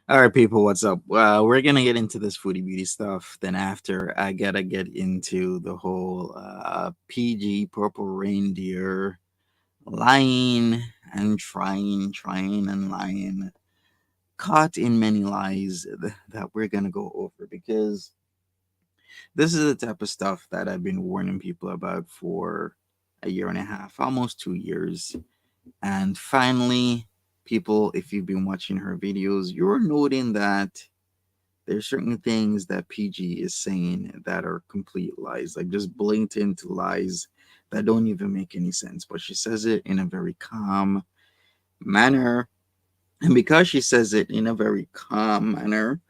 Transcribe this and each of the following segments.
All right, people, what's up? We're gonna get into this foodie beauty stuff. Then after, I gotta get into the whole PG purple reindeer lying and trying and lying, caught in many lies that we're gonna go over because this is the type of stuff that I've been warning people about for a year and a half, almost 2 years. And finally, people, if you've been watching her videos, you're noting that there's certain things that PG is saying that are complete lies, like just blatant lies that don't even make any sense. But she says it in a very calm manner. And because she says it in a very calm manner,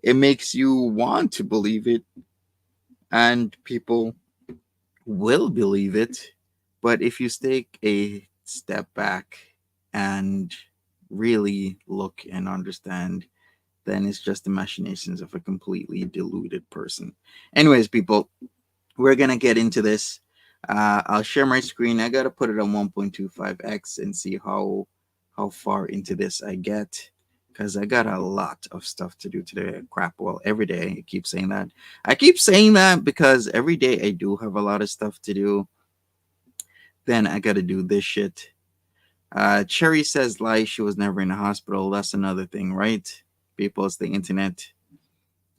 it makes you want to believe it, and people will believe it. But if you take a step back and really look and understand, then it's just the machinations of a completely deluded person. Anyways, people, we're gonna get into this. I'll share my screen. I gotta put it on 1.25x and see how far into this I get, because I got a lot of stuff to do today. Crap, well, every day I keep saying that. I keep saying that because every day I do have a lot of stuff to do. Then I gotta do this shit. Cherry says lie. She was never in the hospital. That's another thing, right? People, it's the internet.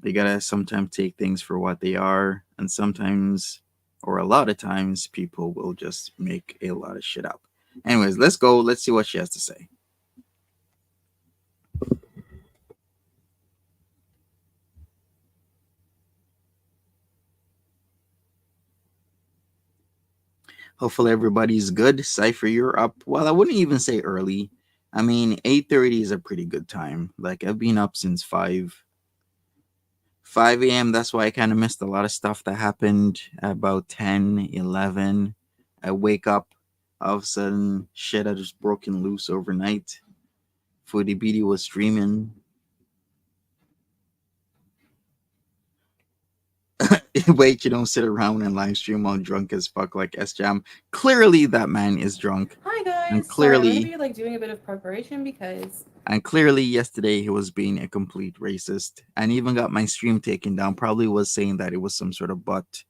You gotta sometimes take things for what they are, and sometimes, or a lot of times, people will just make a lot of shit up. Anyways, let's go. Let's see what she has to say. Hopefully everybody's good. Cypher, you're up. Well, I wouldn't even say early. I mean, 8:30 is a pretty good time. Like I've been up since 5 a.m. That's why I kind of missed a lot of stuff that happened at about 10, 11. I wake up, all of a sudden, shit had just broken loose overnight. Foodie Beauty was streaming. Wait, you don't sit around and live stream while drunk as fuck like S Jam. Clearly, that man is drunk. Hi And guys, sorry, I'm gonna clearly, be like doing a bit of preparation because and clearly, yesterday he was being a complete racist and even got my stream taken down. Probably was saying that it was some sort of butt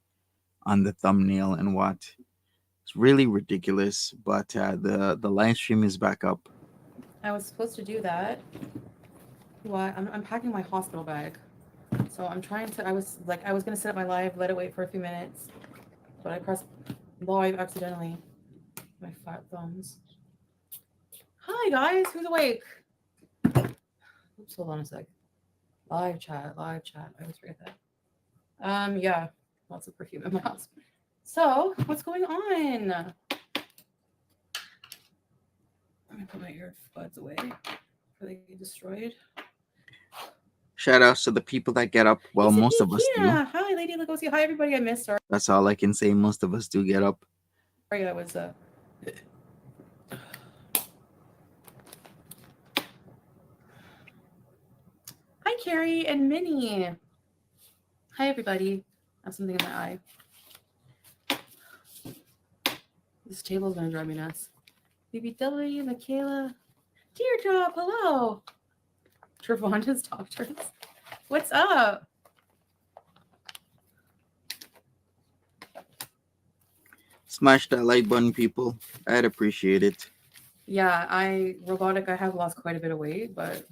on the thumbnail and what. It's really ridiculous. But the live stream is back up. I was supposed to do that. What? I'm packing my hospital bag, so I'm trying to. I was gonna set up my live, let it wait for a few minutes, but I pressed live accidentally. My fat thumbs. Hi guys, who's awake? Oops, hold on a sec. Live chat, live chat. I always forget that. Yeah, lots of perfume in my house. So, what's going on? Let me put my earbuds away before they get destroyed. Shout outs to the people that get up. Well, It's most of us do. Kina. Hi, Lady Lugosi. Hi, everybody. I missed. That's all I can say. Most of us do get up. Sorry, I was. Hi, Carrie and Minnie. Hi, everybody. I have something in my eye. This table is gonna drive me nuts. BBW, Michaela, Teardrop. Hello. Travanda's doctors. What's up? Smash that like button, people. I'd appreciate it. Yeah, I robotic. I have lost quite a bit of weight, but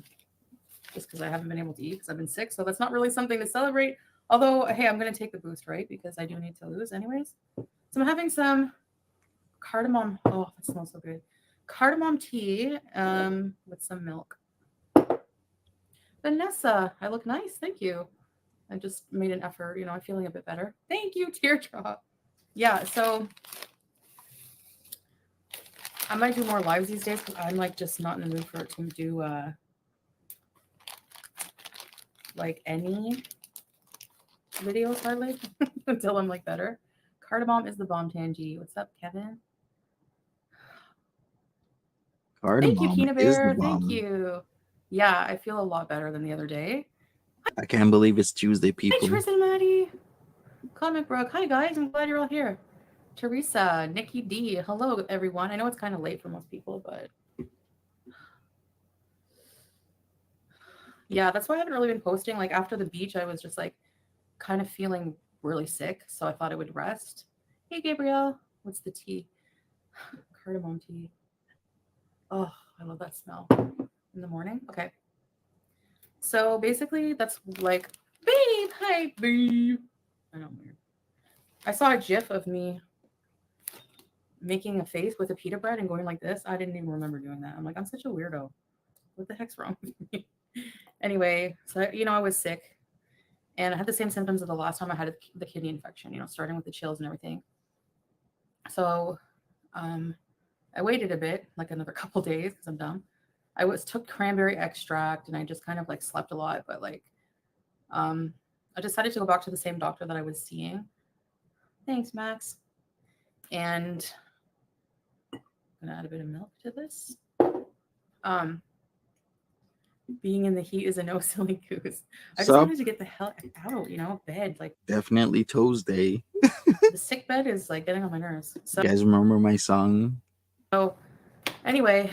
just because I haven't been able to eat because I've been sick, so that's not really something to celebrate. Although, hey, I'm gonna take the boost, right? Because I do need to lose, anyways. So I'm having some cardamom. Oh, that smells so good. Cardamom tea, with some milk. Vanessa, I look nice. Thank you. I just made an effort. I'm feeling a bit better. Thank you, Teardrop. Yeah, so I might do more lives these days because I'm like just not in the mood for to do like any videos hardly until I'm like better. Cardamom is the bomb, Tangy. What's up, Kevin? Thank you, Cardamom Keena is the Bear. Thank bomb. you. Yeah, I feel a lot better than the other day. I can't believe it's Tuesday, Hi, people. Tristan Maddie. Comic Brook. Hi, guys. I'm glad you're all here. Teresa, Nikki D. Hello, everyone. I know it's kind of late for most people, but Yeah, that's why I haven't really been posting. Like after the beach, I was just like kind of feeling really sick, so I thought I would rest. Hey, Gabrielle, what's the tea? Cardamom tea. Oh, I love that smell in the morning. Okay, so basically, that's like, babe, hi, babe. I know I'm weird. I saw a GIF of me making a face with a pita bread and going like this. I didn't even remember doing that. I'm like, I'm such a weirdo. What the heck's wrong with me? Anyway, so I was sick and I had the same symptoms of the last time I had the kidney infection. Starting with the chills and everything. So um, I waited a bit, like another couple days, because I'm dumb. Took cranberry extract and I just kind of like slept a lot, but like um, I decided to go back to the same doctor that I was seeing. Thanks, Max. And I'm gonna add a bit of milk to this. Um, being in the heat is a no silly goose. I just Sup? wanted to get the hell out, bed. Like Definitely Tuesday. the sick bed is like getting on my nerves. You guys remember my song? So anyway,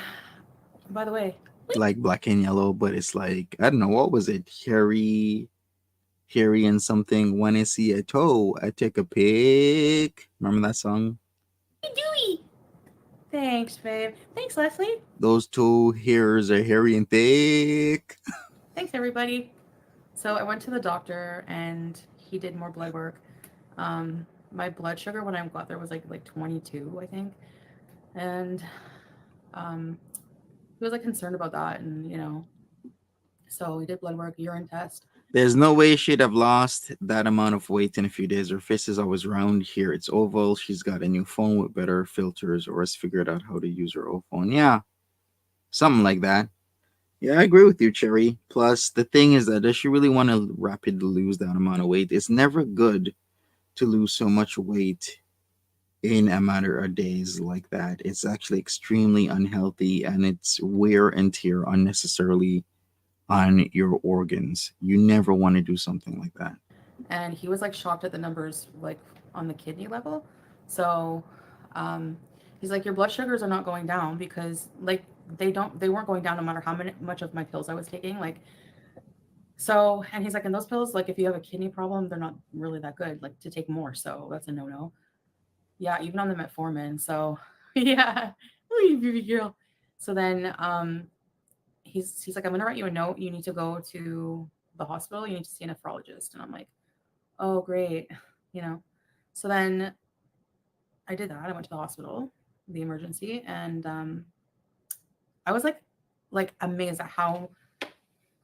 by the way, Like Black and Yellow, but it's like, I don't know, what was it? Harry and something. When I see a toe, I take a pic. Remember that song? Dewey. Thanks, babe. Thanks, Leslie. Those two hairs are hairy and thick. Thanks, everybody. So I went to the doctor and he did more blood work. My blood sugar when I got there was like 22, I think, and um, he was like concerned about that, and so he did blood work, urine test. There's no way she'd have lost that amount of weight in a few days. Her face is always round. Here it's oval. She's got a new phone with better filters or has figured out how to use her old phone. Yeah, something like that. Yeah, I agree with you, Cherry. Plus, the thing is that does she really want to rapidly lose that amount of weight? It's never good to lose so much weight in a matter of days like that. It's actually extremely unhealthy and it's wear and tear unnecessarily on your organs. You never want to do something like that. And he was like shocked at the numbers, like on the kidney level. So um, he's like, your blood sugars are not going down because like they weren't going down no matter much of my pills I was taking. Like so, and he's like, and those pills, like if you have a kidney problem, they're not really that good. Like to take more, so that's a no no. Yeah, even on the metformin. So yeah, oh, you baby girl. So then he's like, I'm gonna write you a note. You need to go to the hospital. You need to see a nephrologist. And I'm like, oh great, you know. So then I did that. I went to the hospital, the emergency, and I was like amazed at how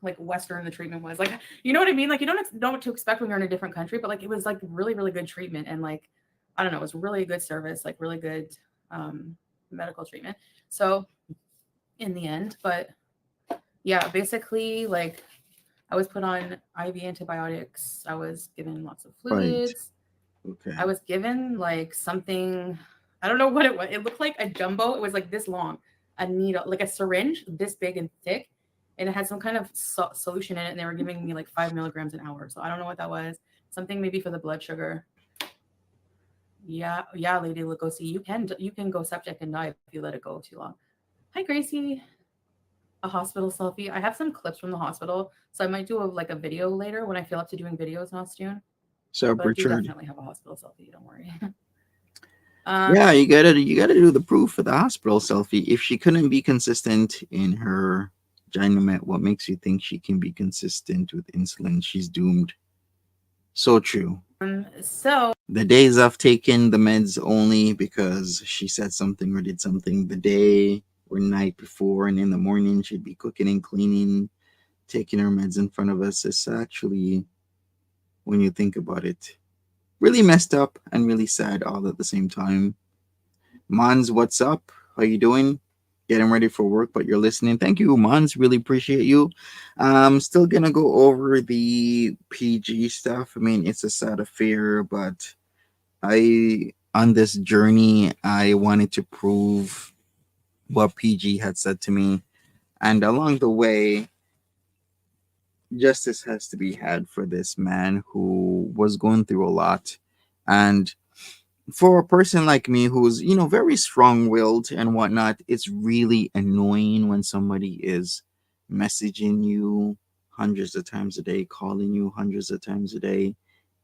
like Western the treatment was. Like, you know what I mean? Like, you don't know what to expect when you're in a different country, but like it was like really, really good treatment, and like I don't know, it was really good service, like really good um, medical treatment. So in the end, but yeah, basically like I was put on IV antibiotics. I was given lots of Right. fluids. I Okay. was given like something, I don't know what it was. It looked like a jumbo. It was like this long, a needle, like a syringe, this big and thick, and it had some kind of solution in it. And they were giving me like 5 milligrams an hour. So I don't know what that was. Something maybe for the blood sugar. Yeah, yeah, Lady Lugosi, you can go septic and die if you let it go too long. Hi, Gracie. A hospital selfie. I have some clips from the hospital, so I might do a video later when I feel up to doing videos not soon. So But I do Richard. definitely have a hospital selfie. Don't worry. Yeah, you gotta do the proof for the hospital selfie. If she couldn't be consistent in her gynomet, what makes you think she can be consistent with insulin? She's doomed. So true. So The days I've taken the meds only because she said something or did something the day or night before, and in the morning she'd be cooking and cleaning, taking her meds in front of us. It's actually, when you think about it, really messed up and really sad all at the same time. Mons, what's up? How you doing? Getting ready for work, but you're listening. Thank you, Mons. Really appreciate you. I'm still gonna go over the PG stuff. I mean, it's a sad affair, but on this journey, I wanted to prove what PG had said to me, and along the way, justice has to be had for this man who was going through a lot, and for a person like me who's very strong-willed and whatnot, it's really annoying when somebody is messaging you hundreds of times a day, calling you hundreds of times a day,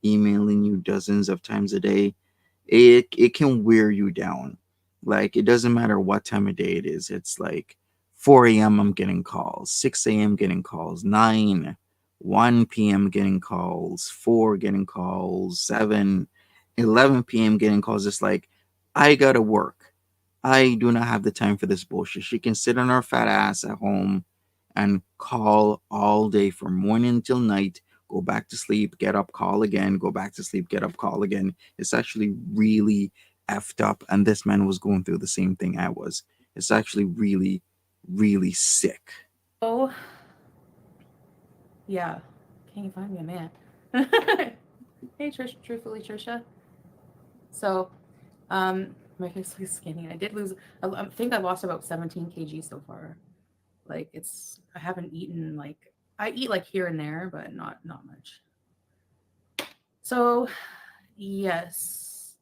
emailing you dozens of times a day, it can wear you down. Like it doesn't matter what time of day it is. It's like 4 a.m. I'm getting calls, 6 a.m. getting calls, 9, 1 p.m. getting calls, 4 getting calls, 7, 11 p.m. getting calls. It's like I gotta work. I do not have the time for this bullshit. She can sit on her fat ass at home and call all day from morning till night, go back to sleep, get up, call again, go back to sleep, get up, call again. It's actually really effed up. And this man was going through the same thing I was. It's actually really, really sick. Oh, yeah. Can you find me a man? Hey, truthfully, Trisha. So, my face looks skinny. I did lose. I think I lost about 17 kg so far. Like I haven't eaten like I eat like here and there, but not much. So, yes,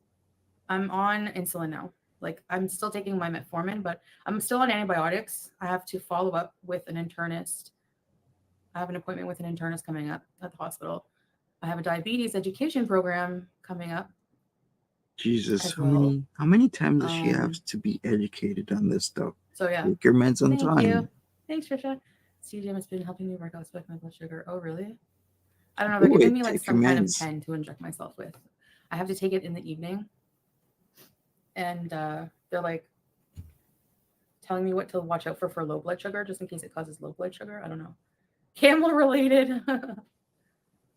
I'm on insulin now. Like I'm still taking my metformin, but I'm still on antibiotics. I have to follow up with an internist. I have an appointment with an internist coming up at the hospital. I have a diabetes education program coming up Jesus, as well. how many times does she have Um, to be educated on this stuff? so yeah, Take your meds on thank you. time. Thanks, Trisha. CGM has been helping me work out with my blood sugar. Oh, really? I don't know. They're Do giving it. me like Take your some kind of meds. pen to inject myself with. I have to take it in the evening, and they're like telling me what to watch out for low blood sugar, just in case it causes low blood sugar. I don't know. Camel related.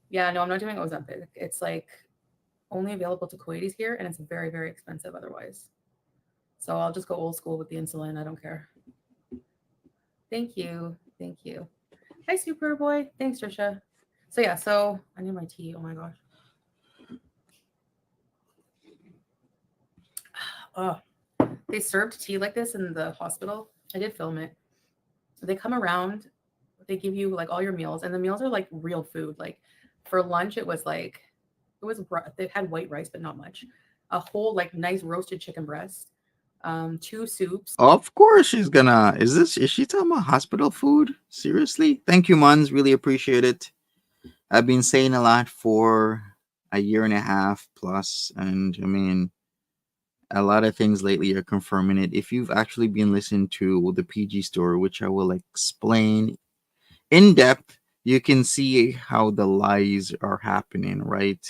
Yeah, no, I'm not doing Ozempic. It's like only available to Kuwaitis here, and it's very, very expensive otherwise. So I'll just go old school with the insulin. I don't care. Thank you. Thank you. Hi, Superboy. Thanks, Trisha. So yeah, so I need my tea. Oh my gosh. Oh, they served tea like this in the hospital. I did film it. They come around, they give you like all your meals, and the meals are like real food. Like for lunch, they had white rice, but not much. A whole like nice roasted chicken breast, two soups. Of course she's gonna. Is she talking about hospital food? Seriously? Thank you, Muns. Really appreciate it. I've been saying a lot for a year and a half plus, and I mean, a lot of things lately are confirming it. If you've actually been listening to the PG story, which I will explain in depth, you can see how the lies are happening, right?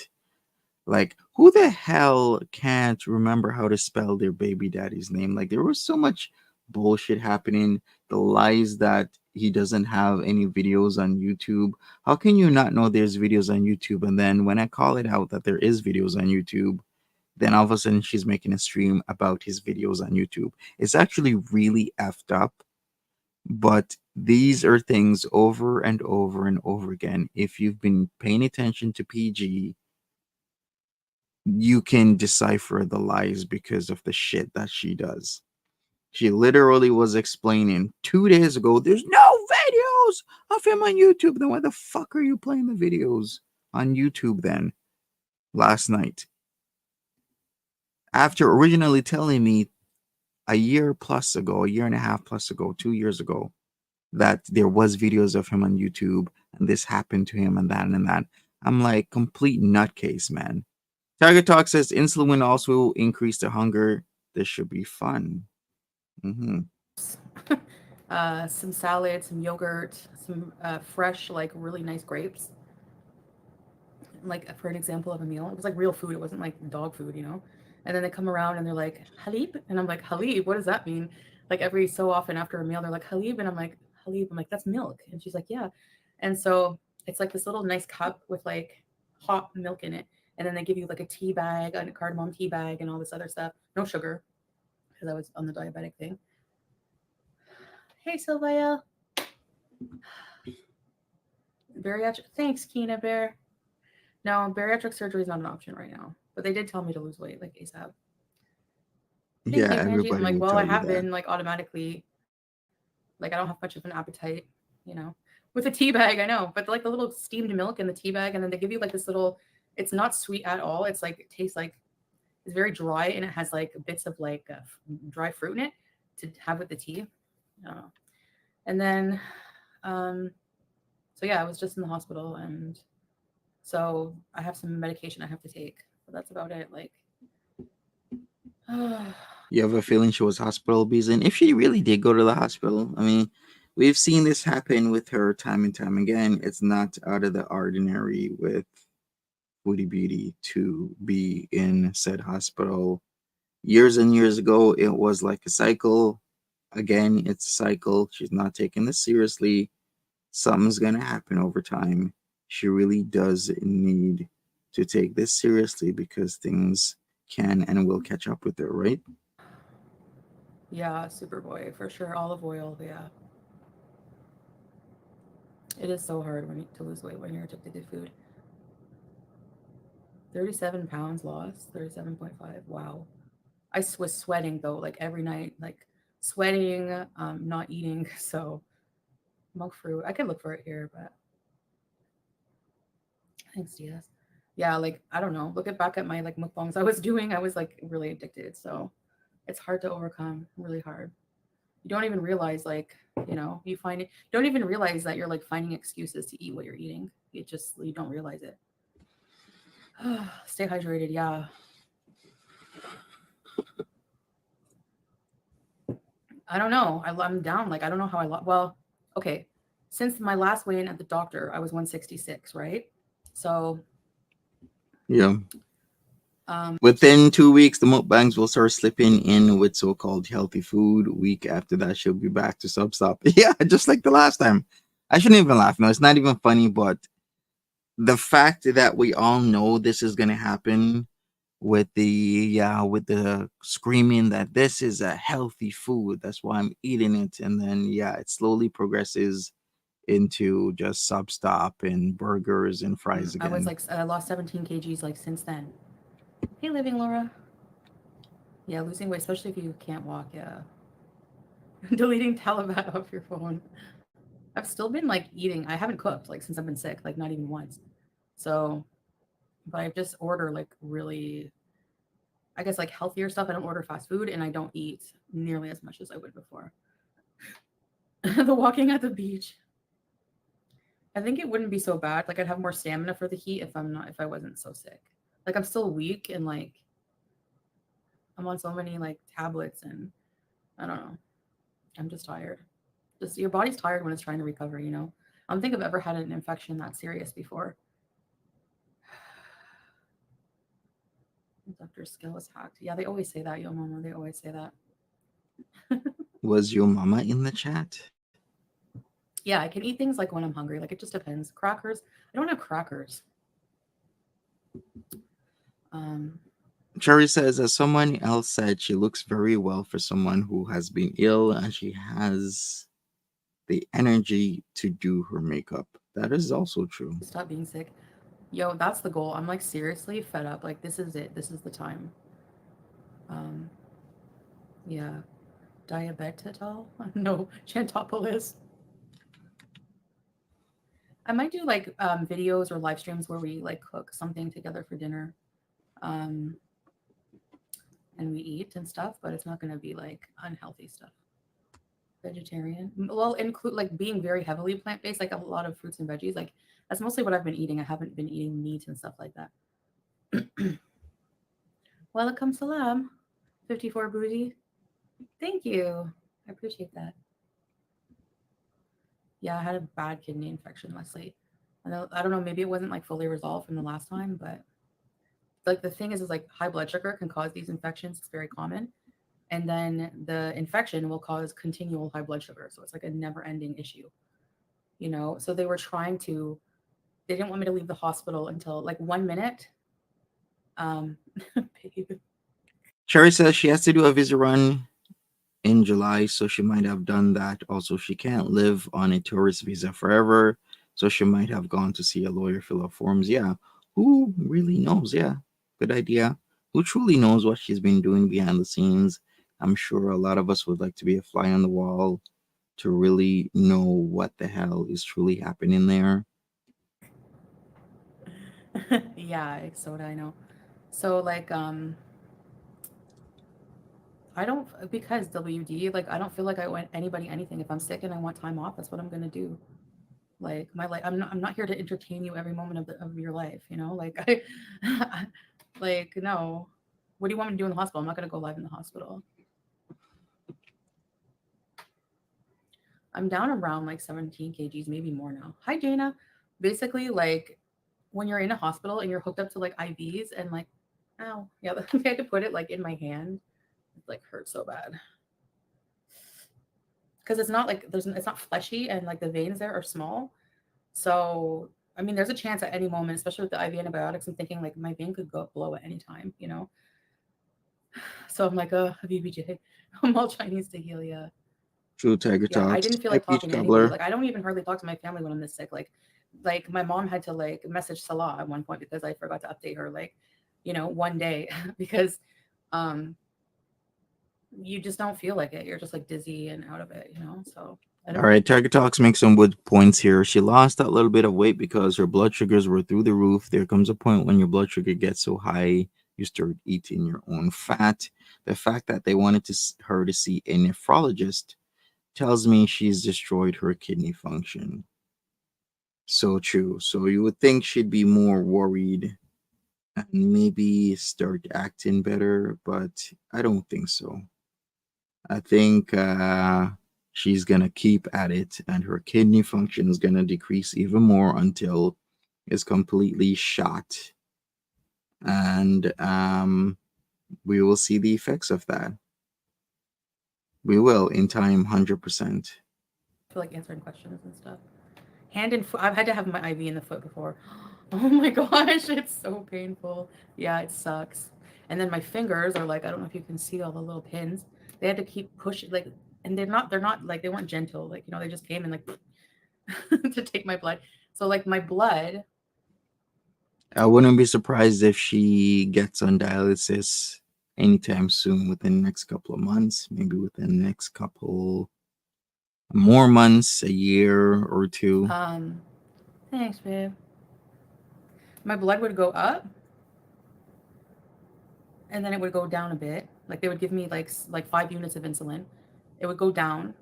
Like, who the hell can't remember how to spell their baby daddy's name? Like, there was so much bullshit happening. The lies that he doesn't have any videos on YouTube. How can you not know there's videos on YouTube? And then when I call it out that there is videos on YouTube, then all of a sudden she's making a stream about his videos on YouTube. It's actually really effed up, but these are things over and over and over again. If you've been paying attention to PG, you can decipher the lies because of the shit that she does. She literally was explaining 2 days ago, there's no videos of him on YouTube. Then why the fuck are you playing the videos on YouTube then last night? After originally telling me a year plus ago, a year and a half plus ago, 2 years ago, that there was videos of him on YouTube and this happened to him and that and that. I'm like complete nutcase, man. Tiger Talk says insulin also increase the hunger. This should be fun. Mm-hmm. Some salad, some yogurt, some fresh, like really nice grapes. Like for an example of a meal, it was like real food. It wasn't like dog food, you know. And then they come around and they're like halib, and I'm like halib. What does that mean? Like every so often after a meal, they're like halib, and I'm like halib. I'm like that's milk, and she's like yeah. And so it's like this little nice cup with like hot milk in it, and then they give you like a tea bag, a cardamom tea bag, and all this other stuff. No sugar because I was on the diabetic thing. Hey Sylvia, bariatric. Thanks, Keena Bear. No, bariatric surgery is not an option right now, but they did tell me to lose weight like ASAP. Thank Yeah, you, Kanji. I'm everybody like, will well, tell I you have that. been like automatically, like I don't have much of an appetite, you know. With a tea bag, I know, but like the little steamed milk in the tea bag, and then they give you like this little. It's not sweet at all. It's like it tastes like it's very dry, and it has like bits of like dry fruit in it to have with the tea. I don't know. And then, um, So yeah, I was just in the hospital, and so I have some medication I have to take, but that's about it. Like, You have a feeling she was hospital busy, and if she really did go to the hospital, I mean, we've seen this happen with her time and time again. It's not out of the ordinary with Foodie Beauty to be in said hospital. Years and years ago, it was like a cycle. Again, it's a cycle. She's not taking this seriously. Something's going to happen over time. She really does need to take this seriously because things can and will catch up with her, right? yeah, Superboy for sure. Olive oil. Yeah, it is so hard to lose weight when you're addicted to food. 37 pounds lost. 37.5. Wow. Was sweating though, like every night, like sweating, not eating. So monk fruit. I could look for it here, but thanks, Diaz. Yeah, like I don't know. Looking back at my like mukbangs I was doing, I was like really addicted. So it's hard to overcome. Really hard. You don't even realize like you find it. You don't even realize that you're like finding excuses to eat what you're eating. It just you don't realize it. Stay hydrated. Yeah, I don't know. I'm down. Like I don't know how I lost. Well, okay. Since my last weigh-in at the doctor, I was 166, right? So, Yeah. um, Within 2 weeks, the mukbangs will start slipping in with so called healthy food. Week after that, she'll be back to sub stop. Yeah, just like the last time. I shouldn't even laugh. No, it's not even funny, but the fact that we all know this is going to happen with the screaming that this is a healthy food, that's why I'm eating it, and then yeah, it slowly progresses into just sub stop and burgers and fries I was again. like, I lost 17 kgs like since then. Hey, living Laura. Yeah, losing weight, especially if you can't walk. Yeah, deleting Talabat off your phone. I've still been like eating. I haven't cooked like since I've been sick, like not even once. So, but I just order like really, I guess like healthier stuff. I don't order fast food, and I don't eat nearly as much as I would before. The walking at the beach. I think it wouldn't be so bad. Like I'd have more stamina for the heat if I wasn't so sick. Like I'm still weak and like I'm on so many like tablets and I don't know. I'm just tired. Just your body's tired when it's trying to recover. I don't think I've ever had an infection that serious before. Dr. Skill is hacked. Yeah, they always say that, yo mama. They always say that. Was your mama in the chat? Yeah, I can eat things like when I'm hungry. Like it just depends. Crackers. I don't have crackers. Um, Cherry says, as someone else said, she looks very well for someone who has been ill and she has the energy to do her makeup. That is also true. stop being sick. Yo, that's the goal. I'm like seriously fed up. Like this is it. This is the time. Um, yeah. Diabetic? No, Chantopolis. I might do like videos or live streams where we like cook something together for dinner, um, and we eat and stuff. But it's not gonna be like unhealthy stuff. Vegetarian. Well, include like being very heavily plant based, like a lot of fruits and veggies. Like that's mostly what I've been eating. I haven't been eating meat and stuff like that. Welcome, salam. 54 booty. Thank you. I appreciate that. Yeah, I had a bad kidney infection, Leslie. I don't know, maybe it wasn't like fully resolved from the last time, but like the thing is like high blood sugar can cause these infections. It's very common. And then the infection will cause continual high blood sugar. So it's like a never ending issue. So they didn't want me to leave the hospital until like 1 minute. Um, babe. Cherry says she has to do a visa run in July, so she might have done that. Also, she can't live on a tourist visa forever, so she might have gone to see a lawyer, fill out forms. Yeah, who really knows? Yeah, good idea. Who truly knows what she's been doing behind the scenes? I'm sure a lot of us would like to be a fly on the wall to really know what the hell is truly happening there. Yeah, soda, I know. So like I don't because WD like I don't feel like I want anybody anything. If I'm sick and I want time off, that's what I'm gonna do. Like my life, I'm not here to entertain you every moment of your life, you know? Like like no. What do you want me to do in the hospital? I'm not gonna go live in the hospital. I'm down around like 17 kgs, maybe more now. Hi Jana. Basically, like when you're in a hospital and you're hooked up to like IVs and like, ow, yeah, I had to put it like in my hand. It like hurts so bad because it's not like it's not fleshy and like the veins there are small. So I mean, there's a chance at any moment, especially with the IV antibiotics. I'm thinking like my vein could go blow at any time, you know. So I'm like, VBJ, I'm all Chinese to heal ya. True Tiger Yeah, I Talks. didn't feel Hi, like Peach talking to anybody. Cobbler. Like I don't even hardly talk to my family when I'm this sick. Like my mom had to like message Salah at one point because I forgot to update her like, you know, one day because um you just don't feel like it. You're just like dizzy and out of it, you know? So I All don't right, Tiger Talks makes some good points here. She lost that little bit of weight because her blood sugars were through the roof. There comes a point when your blood sugar gets so high, you start eating your own fat. The fact that they wanted her to see a nephrologist tells me she's destroyed her kidney function. So true. So you would think she'd be more worried and maybe start acting better, but I don't think so. I think she's gonna keep at it, and her kidney function is gonna decrease even more until it's completely shot, and we will see the effects of that. We will in time, 100%. feel like answering questions and stuff. Hand and foot. I've had to have my IV in the foot before. Oh my gosh, it's so painful. Yeah, it sucks. And then my fingers are like, I don't know if you can see all the little pins. They had to keep pushing like, and they're not like they weren't gentle. Like, you know, they just came and like to take my blood. So like my blood, I wouldn't be surprised if she gets on dialysis anytime soon, within the next couple of months, maybe within the next couple more months, a year or two. um, thanks, babe. My blood would go up and then it would go down a bit. Like they would give me like 5 units of insulin. It would go down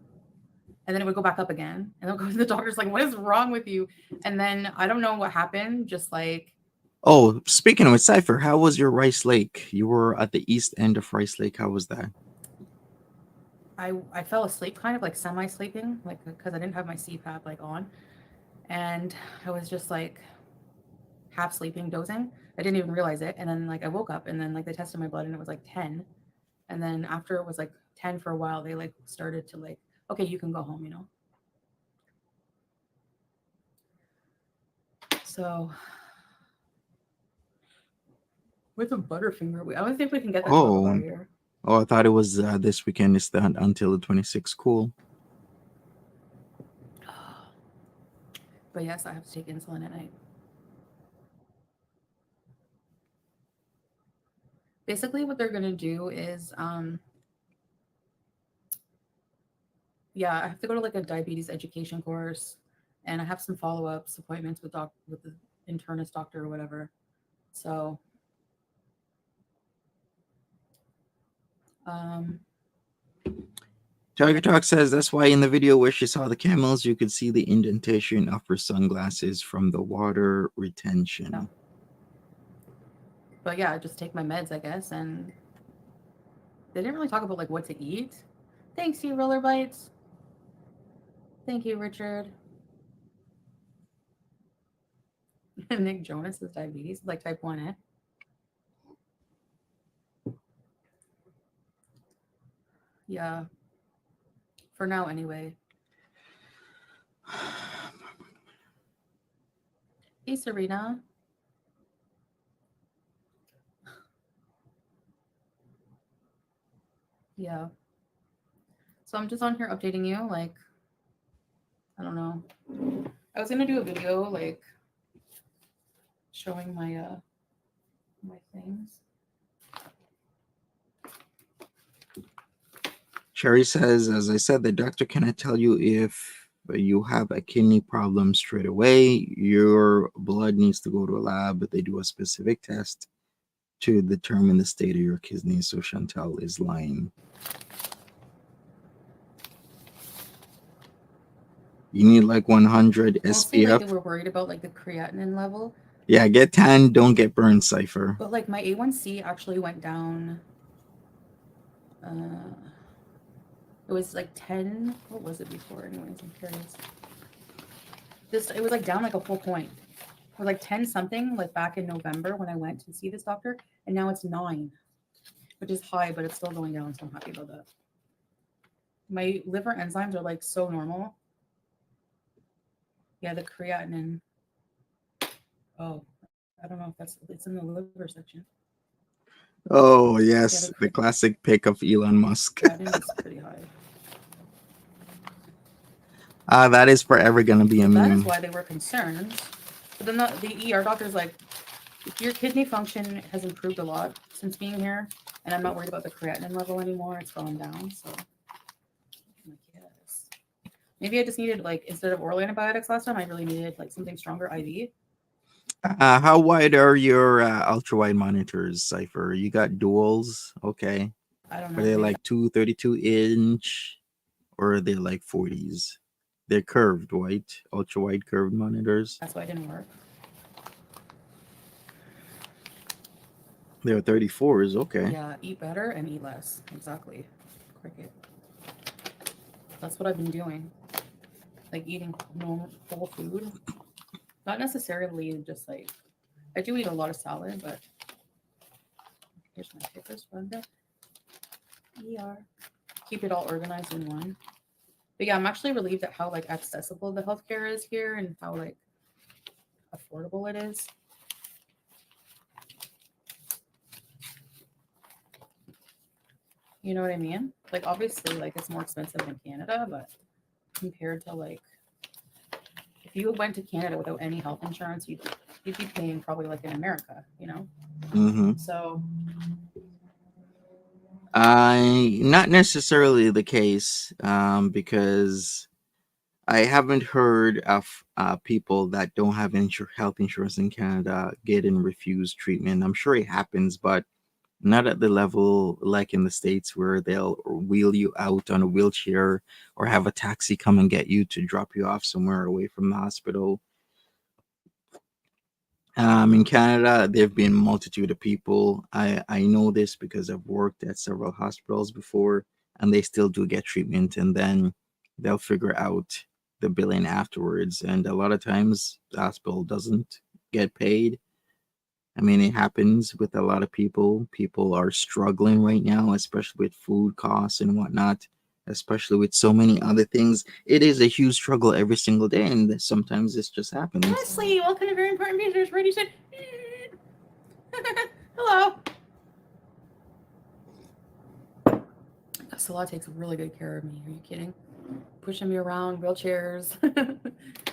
and then it would go back up again. And they'll go to the doctor's like, what is wrong with you? And then I don't know what happened. Just like Oh, speaking of Cypher, how was your Rice Lake? You were at the east end of Rice Lake. How was that? I fell asleep, kind of like semi sleeping, like because I didn't have my CPAP like on, and I was just like half sleeping, dozing. I didn't even realize it, and then like I woke up, and then like they tested my blood, and it was like 10, and then after it was like 10 for a while, they like started to like, okay, you can go home, you know. So with a Butterfinger, I don't think we can get that chocolate bar Oh, here. oh, I thought it was this weekend. It's the, until the 26th. Cool. But yes, I have to take insulin at night. Basically, what they're gonna do is, yeah, I have to go to like a diabetes education course, and I have some follow ups appointments with the internist doctor or whatever. So, um, Tiger yeah, Talk says that's why in the video where she saw the camels, you could see the indentation of her sunglasses from the water yeah. retention. But yeah, I just take my meds, I guess. And they didn't really talk about like what to eat. Thanks, you roller bites. Thank you, Richard. Nick Jonas is diabetes, like type 1, eh? Yeah, for now anyway. Hey, Serena. Yeah. So I'm just on here updating you. Like, I don't know. I was gonna do a video like showing my things. Cherry says, as I said, the doctor cannot tell you if you have a kidney problem straight away. Your blood needs to go to a lab, but they do a specific test to determine the state of your kidneys. So Chantal is lying. You need like 100 Mostly like SPF. they were worried about like the creatinine level, Yeah, get tan, don't get burned, Cypher. but like my A1C actually went down. Uh, it was like 10. What was it before? Anyways, I'm curious. This it was like down like a full point. It was like 10 something like back in November when I went to see this doctor, and now it's 9, which is high, but it's still going down. So I'm happy about that. My liver enzymes are like so normal. Yeah, the creatinine. Oh, I don't know if it's in the liver section. Oh, Yeah, yes, the classic pick of Elon Musk. creatinine is pretty high. That is forever gonna be So a that is meme. why they were concerned. But then the ER doctor's like, your kidney function has improved a lot since being here, and I'm not worried about the creatinine level anymore. It's gone down. So I'm like, yes. Maybe I just needed like instead of oral antibiotics last time, I really needed like something stronger IV. How wide are your ultra wide monitors, Cypher? You got duals, okay? I don't Are know. they Maybe like 232-inch or are they like 40s? They're curved, right? Ultra wide curved monitors. that's why it didn't work. They're 34s, okay. Yeah, eat better and eat less. Exactly. Cricket. That's what I've been doing. Like eating normal whole food. Not necessarily just like I do eat a lot of salad, but here's my papers from the ER. Keep it all organized in one. But yeah, I'm actually relieved at how like accessible the healthcare is here and how like affordable it is. You know what I mean? Like obviously like it's more expensive in Canada, but compared to like if you went to Canada without any health insurance, you'd be paying probably like in America, you know? Mm-hmm. So Not necessarily the case, because I haven't heard of people that don't have health insurance in Canada getting refused treatment. I'm sure it happens, but not at the level like in the States where they'll wheel you out on a wheelchair or have a taxi come and get you to drop you off somewhere away from the hospital. In Canada, there have been multitude of people. I know this because I've worked at several hospitals before, and they still do get treatment, and then they'll figure out the billing afterwards. And a lot of times, the hospital doesn't get paid. I mean, it happens with a lot of people. People are struggling right now, especially with food costs and whatnot, especially with so many other things. It is a huge struggle every single day, and sometimes this just happens. Leslie, welcome to Very Important Visitors. Ready said hello. Salah takes really good care of me. Are you kidding? Pushing me around, wheelchairs,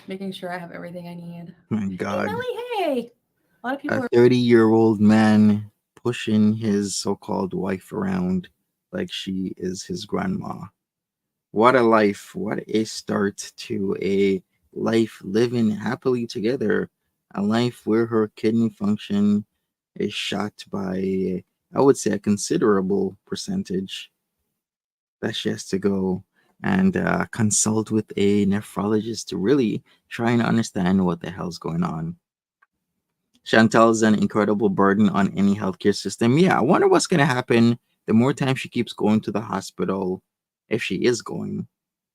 making sure I have everything I need. My Hey God. Melly, hey. A lot of people A are 30-year-old man pushing his so called wife around like she is his grandma. What a life. What a start to a life living happily together. A life where her kidney function is shot by, I would say, a considerable percentage that she has to go and consult with a nephrologist to really try and understand what the hell's going on. Chantel is an incredible burden on any healthcare system. Yeah, I wonder what's going to happen the more time she keeps going to the hospital, if she is going.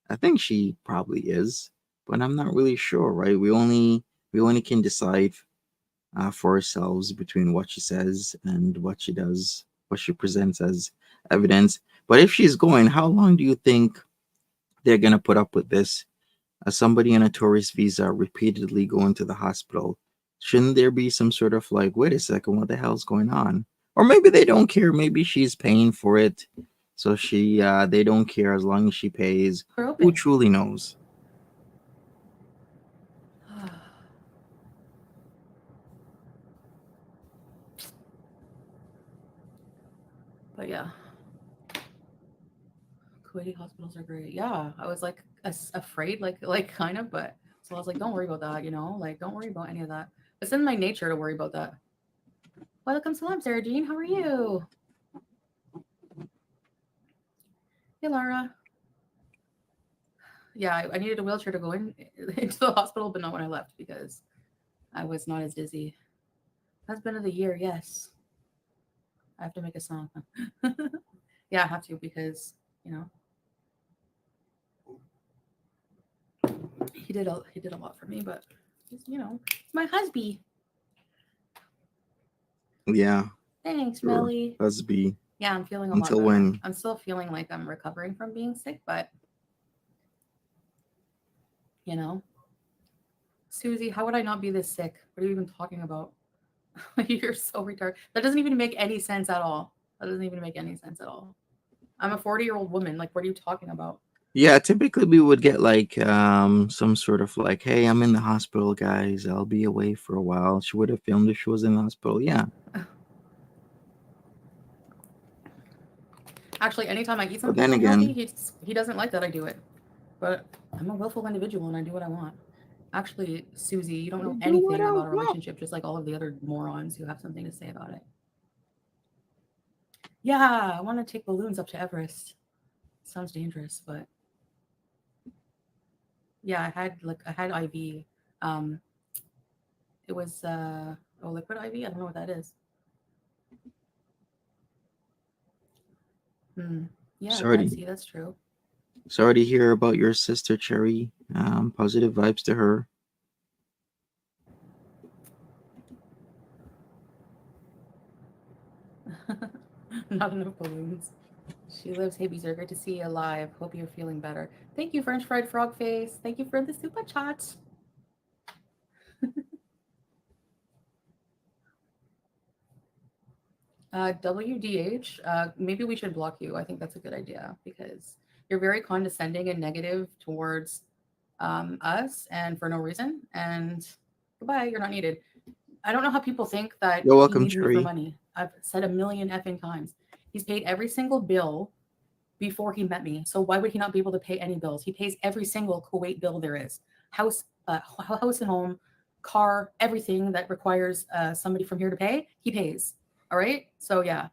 I think she probably is, but I'm not really sure, right? We only can decide for ourselves between what she says and what she does, what she presents as evidence. But if she's going, how long do you think they're going to put up with this? As somebody on a tourist visa repeatedly going to the hospital, shouldn't there be some sort of like, wait a second, what the hell's going on? Or maybe they don't care. Maybe she's paying for it, so they don't care as long as she pays. Who open. truly knows? But yeah, Kuwaiti hospitals are great. Yeah, I was like afraid, like kind of, but so I was like, don't worry about that, you know, like don't worry about any of that. It's in my nature to worry about that. Welcome, salam, Sarah Jean. How are you? Hey, Laura. Yeah, I needed a wheelchair to go into the hospital, but not when I left because I was not as dizzy. Husband of the year, yes. I have to make a song. Yeah, I have to because you know he did a lot for me, but he's my husband. Yeah, Thanks, sure. Melly. Husby. Yeah, I'm feeling a lot Until better. when? I'm still feeling like I'm recovering from being sick, but you know, Susie, how would I not be this sick? What are you even talking about? You're so retarded. That doesn't even make any sense at all. That doesn't even make any sense at all. I'm a 40-year-old woman. Like, what are you talking about? Yeah, typically we would get like some sort of like, hey, I'm in the hospital, guys. I'll be away for a while. She would have filmed if she was in the hospital. Yeah. Actually, anytime I eat But something then unhealthy, again, he doesn't like that I do it. But I'm a willful individual and I do what I want. Actually, Susie, you don't I know do what anything I about a want. relationship, just like all of the other morons who have something to say about it. Yeah, I want to take balloons up to Everest. Sounds dangerous, but yeah, I had IV. Um, it was liquid IV. I don't know what that is. Hmm. Yeah, Sorry, Betsy, that's true. sorry to hear about your sister Cherry. Positive vibes to her. Not enough balloons. She lives. Hey, Beezer, great to see you alive. Hope you're feeling better. Thank you, French fried frog face. Thank you for the super chat. WDH, maybe we should block you. I think that's a good idea because you're very condescending and negative towards us and for no reason. And goodbye, you're not needed. I don't know how people think that You're he welcome, needs me for Cherry. money. I've said a million effing times. He's paid every single bill before he met me. So why would he not be able to pay any bills? He pays every single Kuwait bill there is. House, house and home, car, everything that requires somebody from here to pay, he pays. All right. So yeah,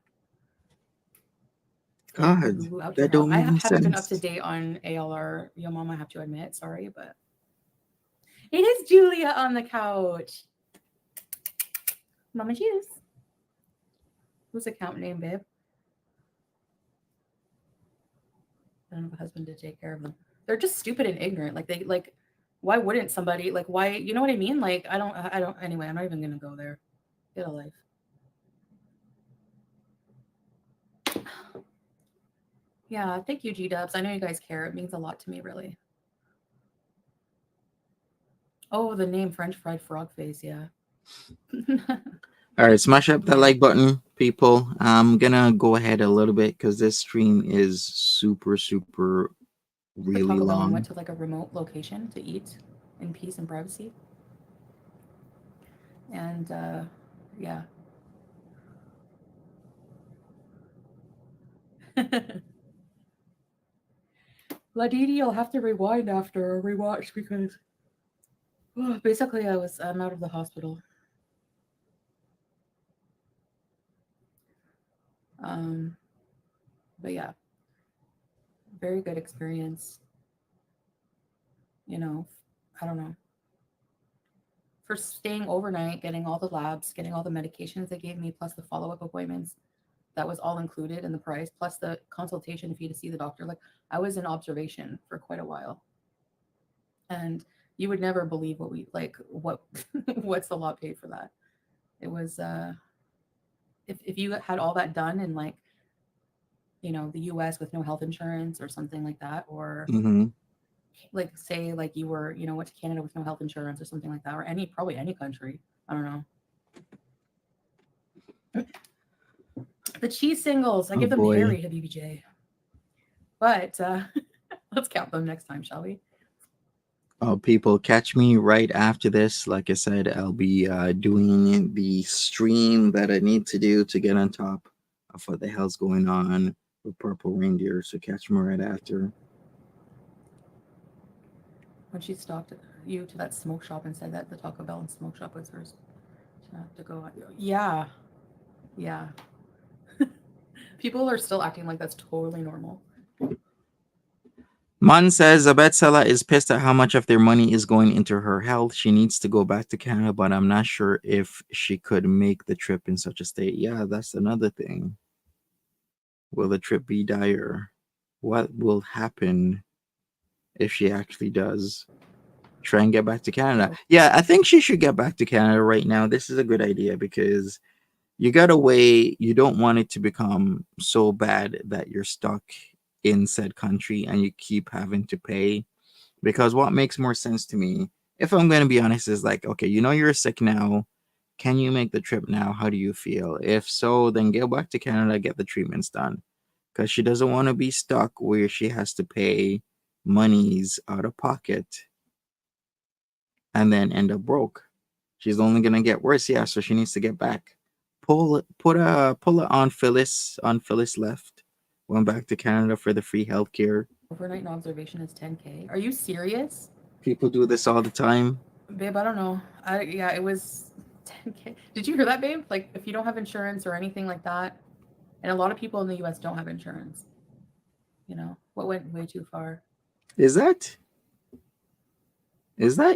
boo boo God, boo boo. Out your that mouth. don't I make any haven't been up to sense. date on ALR. Yo, mom, I have to admit. Sorry, but it is Julia on the couch. Mama Juice. Whose account name, babe? I don't have a husband to take care of them. They're just stupid and ignorant. Like they like. Why wouldn't somebody like? Why you know what I mean? Like I don't. I don't. Anyway, I'm not even gonna go there. Get a life. Yeah, thank you, G Dubs. I know you guys care. It means a lot to me, really. Oh, the name French fried frog face. Yeah. All right, smash up that Yeah. like button, people. I'm gonna go ahead a little bit because this stream is super Quit really Taco Bell and went long. to like a remote location to eat in peace and privacy. And yeah. Ladidi, you'll have to rewind after or rewatch because basically I'm out of the hospital. Um, but yeah, very good experience. You know, I don't know for staying overnight, getting all the labs, getting all the medications they gave me, plus the follow up appointments. That was all included in the price, plus the consultation fee to see the doctor. Like I was in observation for quite a while, and you would never believe what we like. What what's the law paid for that? It was if you had all that done in like the U.S. with no health insurance or something like that, or Mm-hmm. like say like you were went to Canada with no health insurance or something like that, or probably any country. I don't know. The cheese singles, I Oh give them to boy. Harry Habibi J. But let's count them next time, shall we? Oh, people, catch me right after this. Like I said, I'll be doing the stream that I need to do to get on top of what the hell's going on with Purple Reindeer. So catch me right after. When she stalked you to that smoke shop and said that the Taco Bell and smoke shop was hers, she have to go. Yeah, yeah. People are still acting like that's totally normal. Mon says a bestseller is pissed at how much of their money is going into her health. She needs to go back to Canada, but I'm not sure if she could make the trip in such a state. Yeah, that's another thing. Will the trip be dire? What will happen if she actually does try and get back to Canada? Oh, Yeah, I think she should get back to Canada right now. This is a good idea because you got to weigh, you don't want it to become so bad that you're stuck in said country and you keep having to pay. Because what makes more sense to me, if I'm going to be honest, is like, okay, you know, you're sick now. Can you make the trip now? How do you feel? If so, then go back to Canada, get the treatments done. Because she doesn't want to be stuck where she has to pay monies out of pocket and then end up broke. She's only gonna get worse. Yeah, so she needs to get back. Pull it on Phyllis left. Went back to Canada for the free healthcare. overnight and observation is 10K. Are you serious? People do this all the time. Babe, I don't know. Yeah, it was 10K. Did you hear that, babe? Like, if you don't have insurance or anything like that, and a lot of people in the US don't have insurance, what went way too far? Is that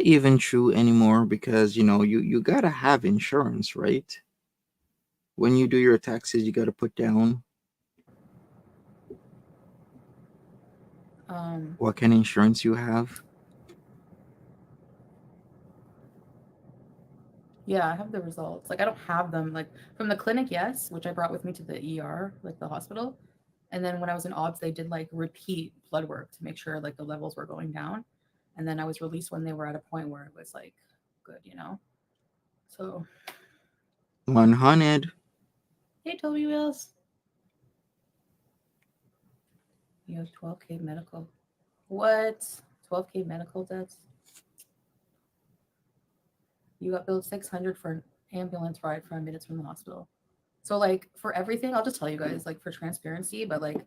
even true anymore? Because you gotta have insurance, right? When you do your taxes, you gotta put down Um, what kind of insurance you have. yeah, I have the results. Like, I don't have them, like, from the clinic, yes, which I brought with me to the ER, like the hospital. And then when I was in OBS, they did like repeat blood work to make sure like the levels were going down. And then I was released when they were at a point where it was like good. So, 100. hey, Toby Wills, you have 12K medical. What? 12K medical debts? You got billed 600 for an ambulance ride 5 minutes from the hospital. So like for everything, I'll just tell you guys like for transparency, but like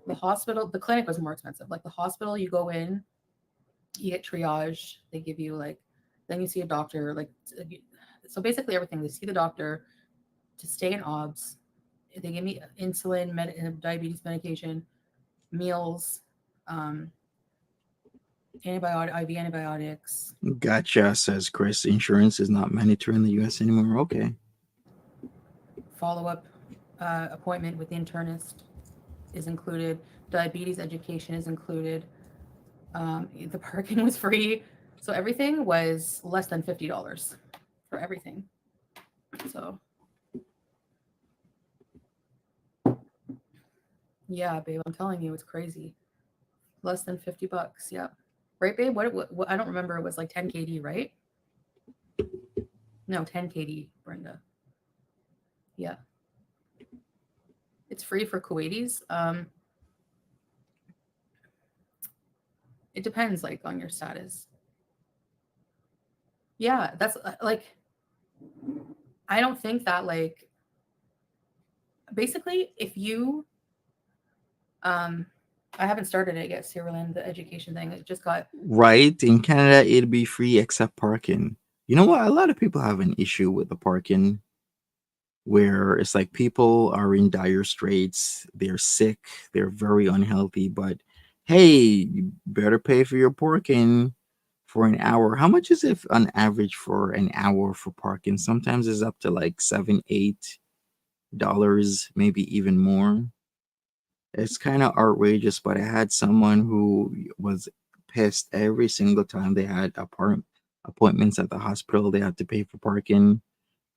the clinic was more expensive. Like the hospital, you go in, you get triage, they give you like, then you see a doctor. Like, so basically everything. They see the doctor to stay in OBS. They give me insulin, diabetes medication, meals, um, IV antibiotics, Gotcha, says Chris. Insurance is not mandatory in the US anymore. Okay. follow up appointment with the internist is included. Diabetes education is included. The parking was free. So everything was less than $50 for everything. So yeah, babe, I'm telling you, it's crazy. Less than $50. Yep. Right, babe? What I don't remember. It was like 10 KD, right? No, 10 KD, Brenda. Yeah. It's free for Kuwaitis. It depends like on your status. Yeah, that's like I don't think that like basically if you um I haven't started it yet, Cyrilin, the education thing. It just got Right. In Canada, it'd be free except parking. You know what? A lot of people have an issue with the parking where it's like people are in dire straits, they're sick, they're very unhealthy, but hey, you better pay for your parking for an hour. How much is it on average for an hour for parking? Sometimes it's up to like $7, $8, maybe even more. It's kind of outrageous, but I had someone who was pissed every single time they had appointments at the hospital. They had to pay for parking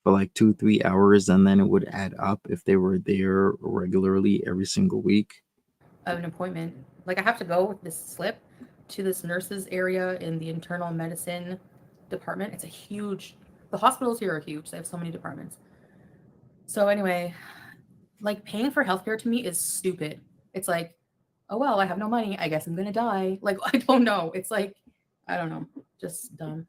for like 2, 3 hours, and then it would add up if they were there regularly every single week. an appointment. Like I have to go with this slip to this nurses area in the internal medicine department. It's a huge. The hospitals here are huge. They have so many departments. So anyway, like paying for healthcare to me is stupid. It's like, oh well, I have no money. I guess I'm gonna die. Like I don't know. It's like, I don't know, just dumb.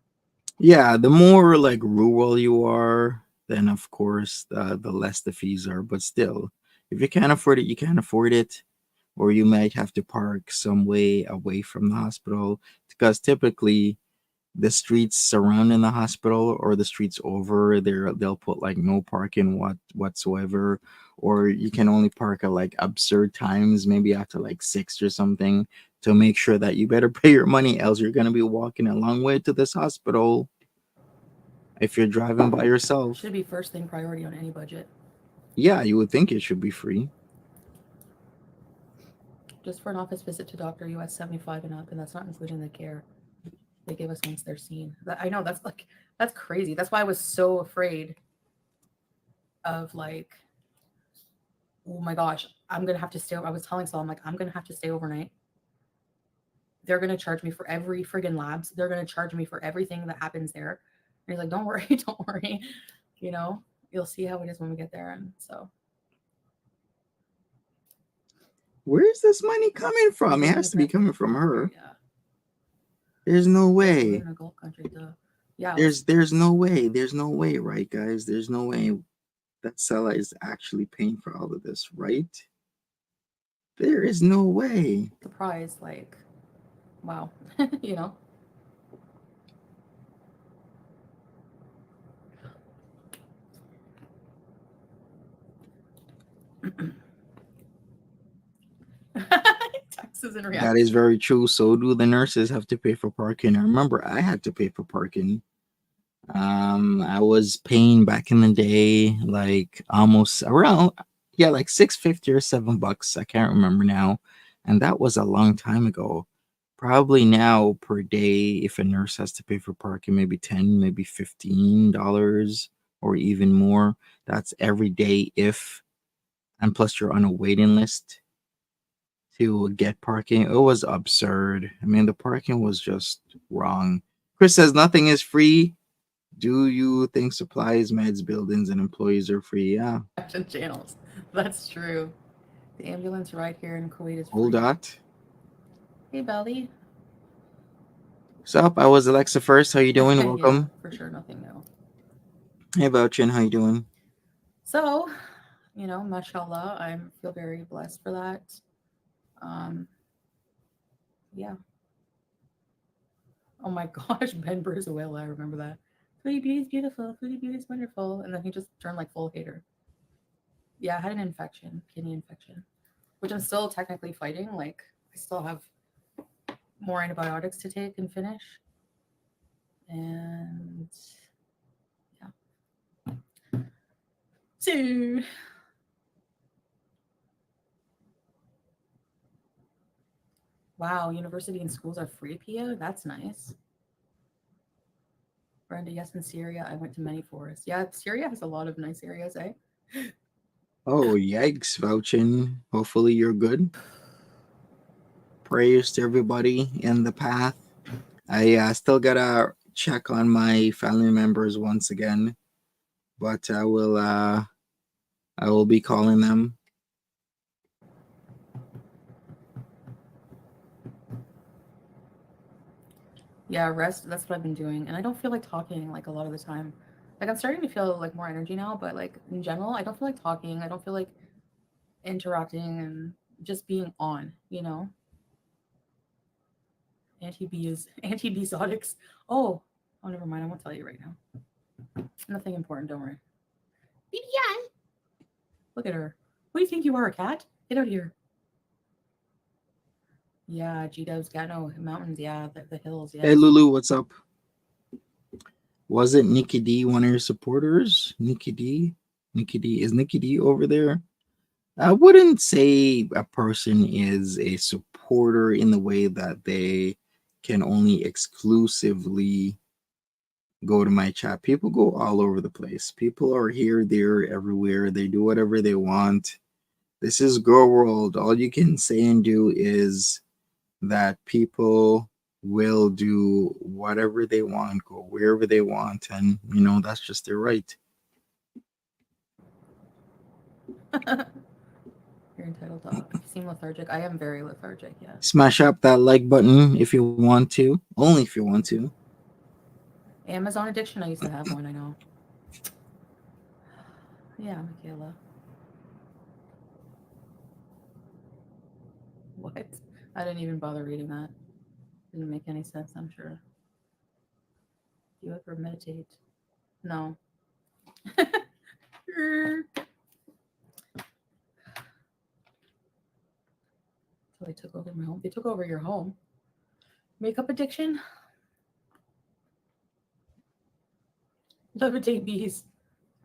Yeah, the more like rural you are, then of course the less the fees are. But still, if you can't afford it, you can't afford it, or you might have to park some way away from the hospital because typically the streets surrounding the hospital or the streets over there, they'll put like no parking whatsoever, or you can only park at like absurd times, maybe after like six or something, to make sure that you better pay your money, else you're gonna be walking a long way to this hospital if you're driving by yourself. Should be first thing priority on any budget. Yeah, you would think it should be free. Just for an office visit to Doctor US 75 and up, and that's not including the care they give us once they're seen. I know that's like that's crazy. That's why I was so afraid of like, oh my gosh, I'm gonna have to stay. I was telling Saul, I'm like, I'm gonna have to stay overnight. They're gonna charge me for every friggin' labs. They're gonna charge me for everything that happens there. And he's like, don't worry, don't worry. You know, you'll see how it is when we get there. And so Where's this money coming we from? It live in a has to be coming from her. yeah. There's no Yes, we live way. in a Gulf country. Duh. Yeah, it was There's no way. There's no way, right, guys? There's no way that Sella is actually paying for all of this, right? There is no way. surprised. Like, wow, you know. Taxes and That reaction. is very true. So do the nurses have to pay for parking. I remember I had to pay for parking. I was paying back in the day like almost around, yeah, like 650 or $7. I can't remember now. And that was a long time ago. Probably now per day, if a nurse has to pay for parking, maybe 10, maybe $15 or even more. That's every day if, and plus you're on a waiting list to get parking. It was absurd. I mean, the parking was just wrong. Chris says nothing is free. Do you think supplies, meds, buildings, and employees are free? Yeah. Action channels. That's true. The ambulance ride here in Kuwait is Hold free. on. Hey, Belly. What's up? I was Alexa first. How you doing? Yeah, Welcome. for sure, nothing new. Hey, Belchin. How you doing? So, mashallah, I feel very blessed for that. Um, yeah. Oh my gosh, Ben Bruzuela, I remember that. Foodie Beauty's beautiful. Foodie Beauty's wonderful. And then he just turned like full hater. Yeah, I had an infection, kidney infection, which I'm still technically fighting. Like, I still have more antibiotics to take and finish. And yeah. So, wow, university and schools are free, Pia. That's nice. Brenda, yes, in Syria, I went to many forests. Yeah, Syria has a lot of nice areas, eh? Oh, yikes, Belchin. Hopefully you're good. Prayers to everybody in the path. I still gotta check on my family members once again, but I will be calling them. Yeah, rest. That's what I've been doing, and I don't feel like talking like a lot of the time. Like I'm starting to feel like more energy now, but like in general, I don't feel like talking. I don't feel like interacting and just being on. Antibiotics. Oh, never mind. I won't tell you right now. Nothing important. Don't worry. BBI. Look at her. What do you think you are, a cat? Get out of here. Yeah, G Dubs, Gano Mountains. Yeah, the hills. Hey, Yes. Lulu, what's up? Wasn't Nikki D one of your supporters? Nikki D? Nikki D? Is Nikki D over there? I wouldn't say a person is a supporter in the way that they can only exclusively go to my chat. People go all over the place. People are here, there, everywhere. They do whatever they want. This is Girl World. All you can say and do is that people will do whatever they want, go wherever they want, and that's just their right. You're entitled to off. You seem lethargic. I am very lethargic. Yes. Smash up that like button if you want to, only if you want to. Amazon addiction. I used to have one. I know. Yeah, Michaela. What? I didn't even bother reading that. Didn't make any sense. I'm sure. Do you ever meditate? No. So they took over my home. They took over your home. Makeup addiction? Levitate bees.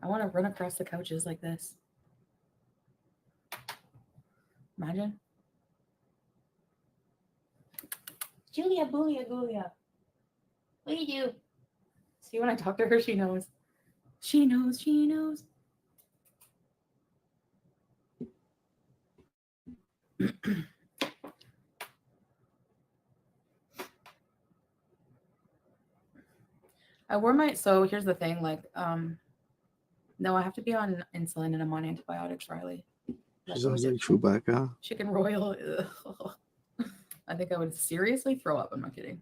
I want to run across the couches like this. Imagine. Julia, Boolia, Goolia. What do you do? See, when I talk to her, she knows. She knows, she knows. I wore my, so here's the thing, like, no, I have to be on insulin and I'm on antibiotics, Riley. She Like, or sounds is it like Chewbacca. chicken royal? I think I would seriously throw up. I'm not kidding.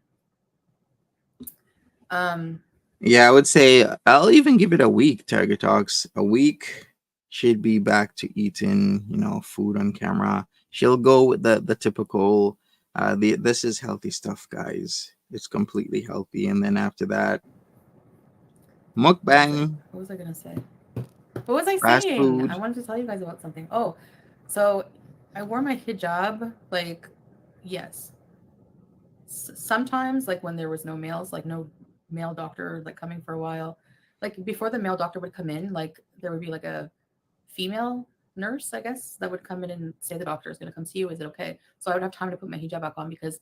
Um, Yeah, I would say I'll even give it a week, Tiger Talks. A week, she'd be back to eating, food on camera. She'll go with the typical, this is healthy stuff, guys. It's completely healthy. And then after that, what was it? mukbang, What was I gonna say? What was I fast saying? I food. wanted to tell you guys about something. Oh, so I wore my hijab. Like, yes, sometimes like when there was no males, like no male doctor like coming for a while, like before the male doctor would come in, like there would be like a female nurse, I guess, that would come in and say the doctor is going to come see you. Is it okay? So I would have time to put my hijab back on because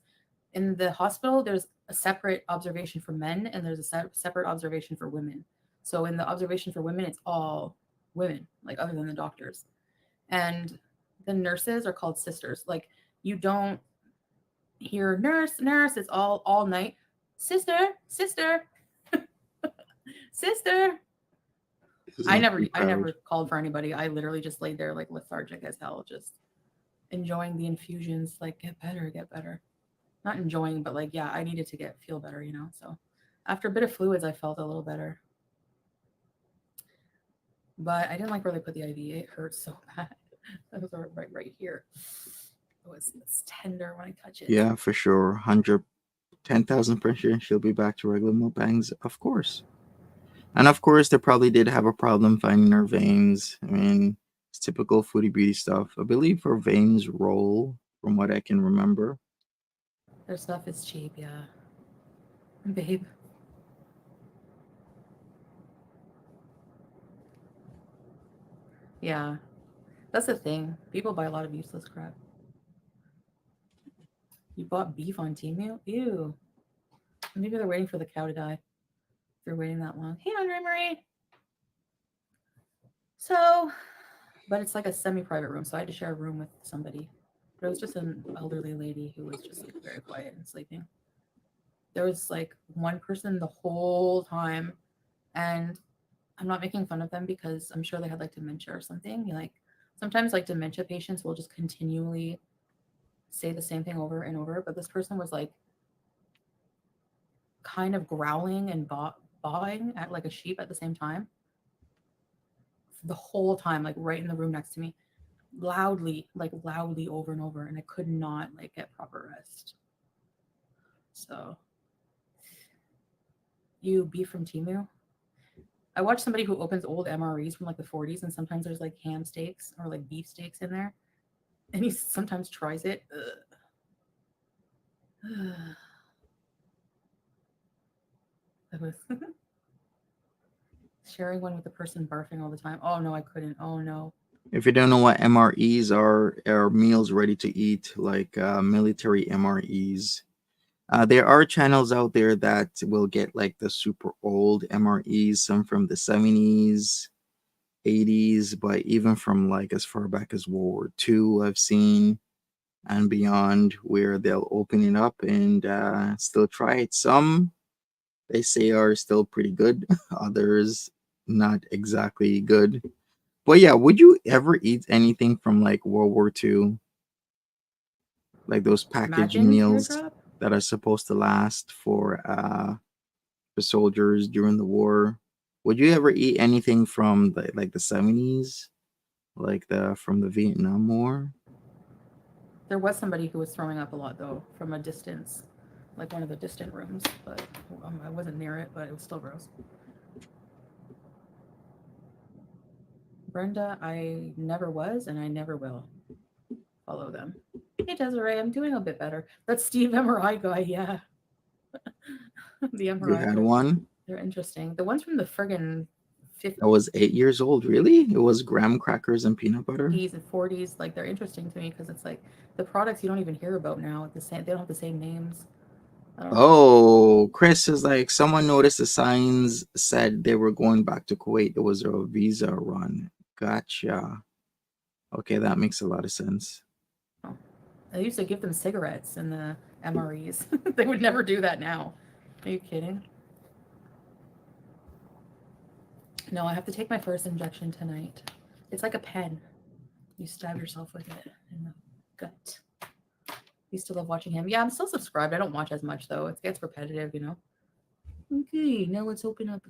in the hospital there's a separate observation for men and there's a separate observation for women. So in the observation for women, it's all women, like other than the doctors, and the nurses are called sisters. Like you don't hear nurse, nurse. It's all night. Sister, sister, sister. Isn't it too I crowded? never called for anybody. I literally just laid there like lethargic as hell, just enjoying the infusions. Like get better, get better. Not enjoying, but like yeah, I needed to get feel better, you know. So after a bit of fluids, I felt a little better. But I didn't like where they put the IV. It hurts so bad. That was right here. It's tender when I touch it. Yeah, for sure. 110,000% she'll be back to regular mukbangs, of course. And of course, they probably did have a problem finding her veins. I mean, it's typical foodie beauty stuff. I believe her veins roll, from what I can remember. Their stuff is cheap, yeah. Babe. Yeah. That's the thing. People buy a lot of useless crap. You bought beef on Temu? Ew. Maybe they're waiting for the cow to die. If they're waiting that long. Hey, Andre Marie. So, but it's like a semi-private room, so I had to share a room with somebody. But it was just an elderly lady who was just like very quiet and sleeping. There was like one person the whole time, and I'm not making fun of them because I'm sure they had like dementia or something. Like sometimes like dementia patients will just continually say the same thing over and over, but this person was like kind of growling and bawing at like a sheep at the same time the whole time, like right in the room next to me, loudly, like loudly over and over, and I could not like get proper rest. So you beef from Timu? I watch somebody who opens old MREs from like the 40s, and sometimes there's like ham steaks or like beef steaks in there, and he sometimes tries it. That was sharing one with the person barfing all the time. Oh no, I couldn't. Oh no. If you don't know what MREs are meals ready to eat, like military MREs. There are channels out there that will get like the super old MREs, some from the 70s, 80s, but even from like as far back as World War II, I've seen and beyond, where they'll open it up and still try it. Some they say are still pretty good, others not exactly good. But yeah, would you ever eat anything from like World War II, like those packaged Imagine meals teardrop. that are supposed to last for soldiers during the war? Would you ever eat anything from the 70s, like the from the Vietnam War? There was somebody who was throwing up a lot though from a distance. like one of the distant rooms, but I wasn't near it, but it was still gross. Brenda, I never was, and I never will follow them. Hey Desiree, I'm doing a bit better. That's Steve MRI guy, yeah. The You MRI had guy. one They're interesting. The ones from the friggin' that was 8 years old. Really? It was graham crackers and peanut butter. 50s and 40s, like they're interesting to me because it's like the products you don't even hear about now. They don't have the same names. I don't know. Oh, Chris is like, someone noticed the signs said they were going back to Kuwait. It was a visa run. Gotcha. Okay, that makes a lot of sense. I used to give them cigarettes in the MREs. They would never do that now. Are you kidding? No, I have to take my first injection tonight. It's like a pen. You stab yourself with it in the gut. Used to love watching him. Yeah, I'm still subscribed. I don't watch as much though. It gets repetitive, you know. Okay, now let's open up.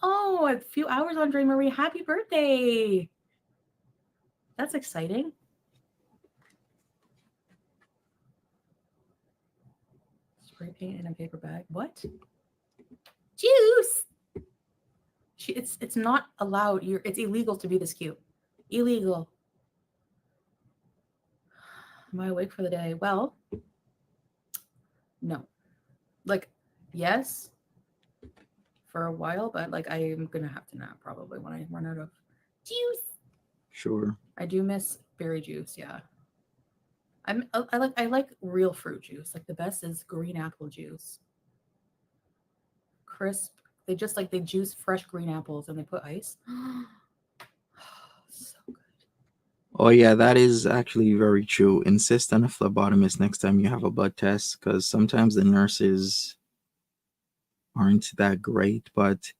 Oh, a few hours, Andre Marie. Happy birthday! That's exciting. Spray paint in a paper bag. What? Juice. It's not allowed. It's illegal to be this cute. Illegal. Am I awake for the day? Well, no. Like, yes, for a while, but like I'm gonna have to nap probably when I run out of juice. Sure. I do miss berry juice. Yeah, I like real fruit juice. Like the best is green apple juice, crisp. They just like they juice fresh green apples and they put ice. So good. Oh, yeah, that is actually very true. Insist on a phlebotomist next time you have a blood test because sometimes the nurses aren't that great. But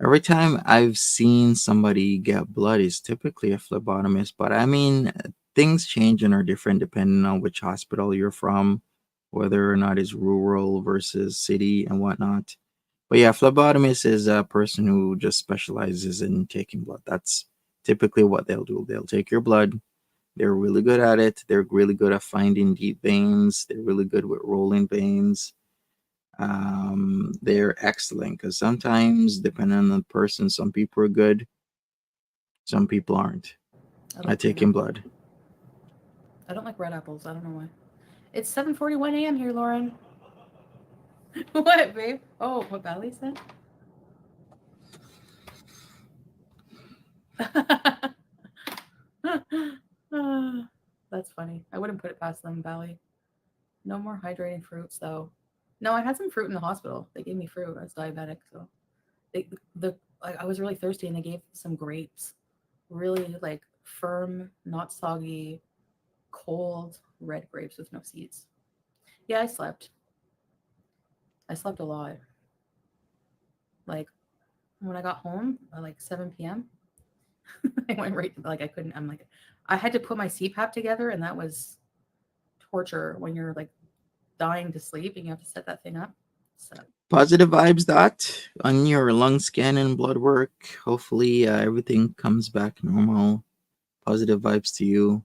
every time I've seen somebody get blood, it's typically a phlebotomist. But I mean, things change and are different depending on which hospital you're from, whether or not it's rural versus city and whatnot. But yeah, phlebotomist is a person who just specializes in taking blood. That's typically what they'll do. They'll take your blood. They're really good at it. They're really good at finding deep veins. They're really good with rolling veins. They're excellent because sometimes, depending on the person, some people are good, some people aren't I at like green taking apple. blood. I don't like red apples. I don't know why. It's 7:41 a.m. here, Lauren. What, babe? Oh, what Valley said? That's funny. I wouldn't put it past them, Valley. No more hydrating fruits, though. No, I had some fruit in the hospital. They gave me fruit. I was diabetic, so I was really thirsty, and they gave some grapes. Really like firm, not soggy, cold red grapes with no seeds. Yeah, I slept. I slept a lot. Like when I got home at like 7 p.m., I went right like I couldn't. I'm like, I had to put my CPAP together, and that was torture when you're like dying to sleep and you have to set that thing up. So Positive vibes, Dot, on your lung scan and blood work. Hopefully, everything comes back normal. Positive vibes to you.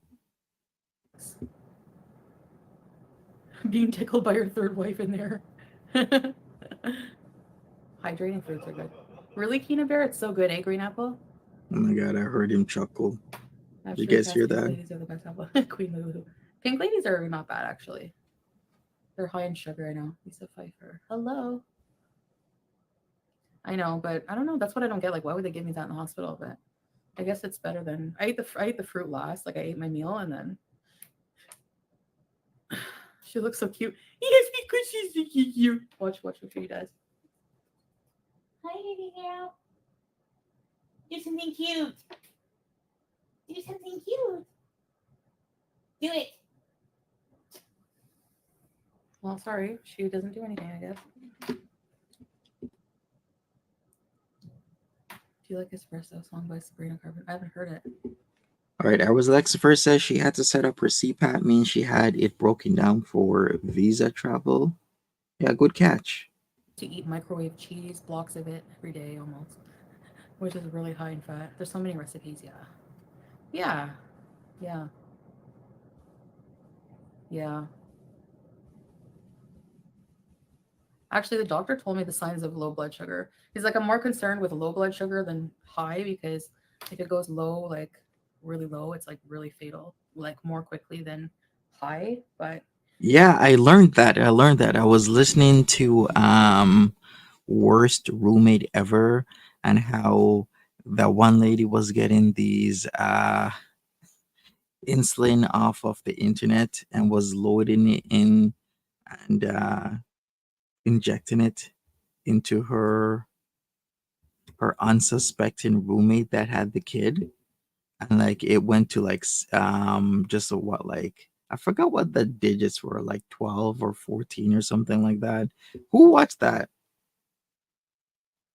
being tickled by your third wife in there. Hydrating fruits are good. Really, Keena Bear? It's so good, eh, Green Apple? Oh my god, I heard him chuckle. Did you Absolute guys cast hear pink that? ladies are the best apple. Queen Lulu. Pink ladies are not bad actually. They're high in sugar, I know. Lisa Pfeiffer. Hello. I know, but I don't know. That's what I don't get. Like, why would they give me that in the hospital? But I guess it's better than I ate the fruit last. Like I ate my meal and then she looks so cute. Yes, because she's so cute. Watch what she does. Hi, baby girl. Do something cute. Do something cute. Do it. Well, sorry, she doesn't do anything. I guess. Do you like Espresso song by Sabrina Carpenter? I haven't heard it. All right, Ours Alexa first says she had to set up her CPAP, means she had it broken down for visa travel. Yeah, good catch. To eat microwave cheese, blocks of it every day almost, which is really high in fat. There's so many recipes. Yeah. Yeah. Yeah. Yeah. Actually, the doctor told me the signs of low blood sugar. He's like, I'm more concerned with low blood sugar than high because if it goes low, like really low, it's like really fatal, like more quickly than high. But Yeah, I learned that. I learned that. I was listening to Worst Roommate Ever, and how that one lady was getting these insulin off of the internet and was loading it in and injecting it into her unsuspecting roommate that had the kid, and like it went to like just a what, like I forgot what the digits were, like 12 or 14 or something like that. Who watched that?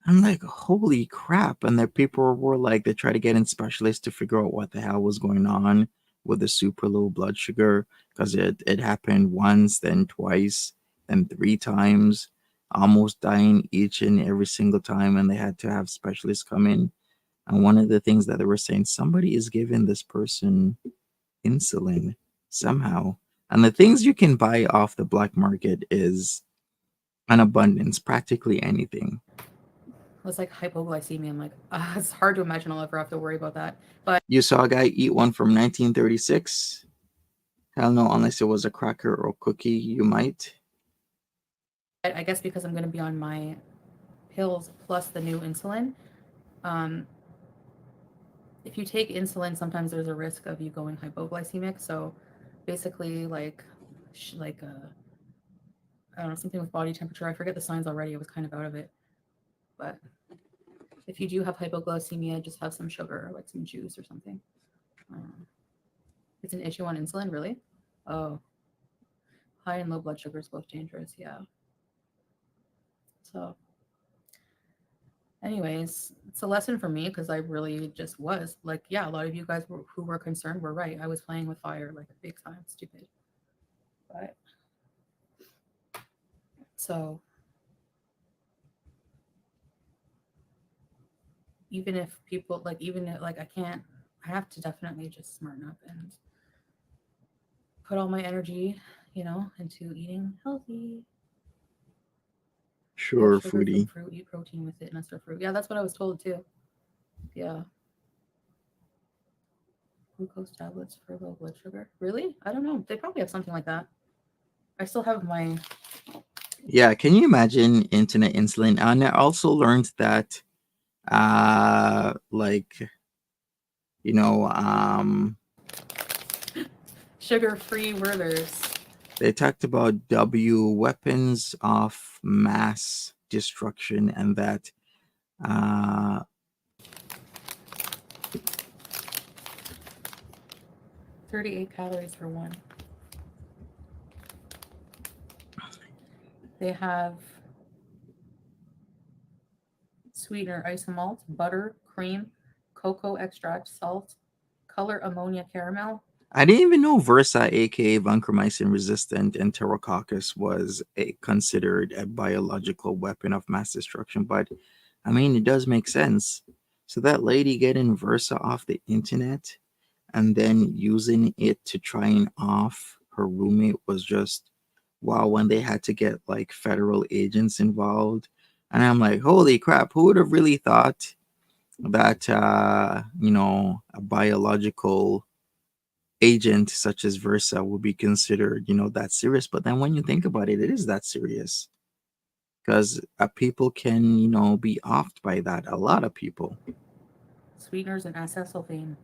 I'm like, holy crap. And the people were like, they try to get in specialists to figure out what the hell was going on with the super low blood sugar, because it happened once, then twice, then three times, almost dying each and every single time. And they had to have specialists come in. And one of the things that they were saying, somebody is giving this person insulin somehow. And the things you can buy off the black market is an abundance, practically anything. it was like hypoglycemia. I'm like, it's hard to imagine I'll ever have to worry about that. But You saw a guy eat one from 1936? Hell no, unless it was a cracker or cookie, you might. I guess because I'm going to be on my pills plus the new insulin, um, if you take insulin, sometimes there's a risk of you going hypoglycemic. So basically, like I don't know, something with body temperature. I forget the signs already. I was kind of out of it. But if you do have hypoglycemia, just have some sugar, like some juice or something. Um, it's an issue on insulin, really? Oh, high and low blood sugar is both dangerous. Yeah. So, anyways, it's a lesson for me because I really just was like, yeah, a lot of you guys who were concerned were right. I was playing with fire like a big time, stupid. But so, even if people like, even if, like, I can't, I have to definitely just smarten up and put all my energy, into eating healthy. Get Sure, sugar from foodie. fruit, eat protein with it, nectar fruit. Yeah, that's what I was told too. Yeah, glucose tablets for low blood sugar. Really? I don't know. They probably have something like that. I still have my. Yeah, can you imagine internet insulin? And I also learned that like, you know, Sugar-free Werther's. they talked about weapons of mass destruction, and that uh 38 calories for one. They have sweetener, isomalt, butter, cream, cocoa extract, salt, color ammonia caramel. I didn't even know Versa, aka vancomycin resistant enterococcus, was considered a biological weapon of mass destruction. But I mean, it does make sense. So that lady getting Versa off the internet and then using it to try and off her roommate was just wow. When they had to get like federal agents involved, and I'm like, holy crap! Who would have really thought that a biological agent such as Versa will be considered, that serious. But then when you think about it, it is that serious, because people can, be offed by that. A lot of people. Sweeteners and acesulfame.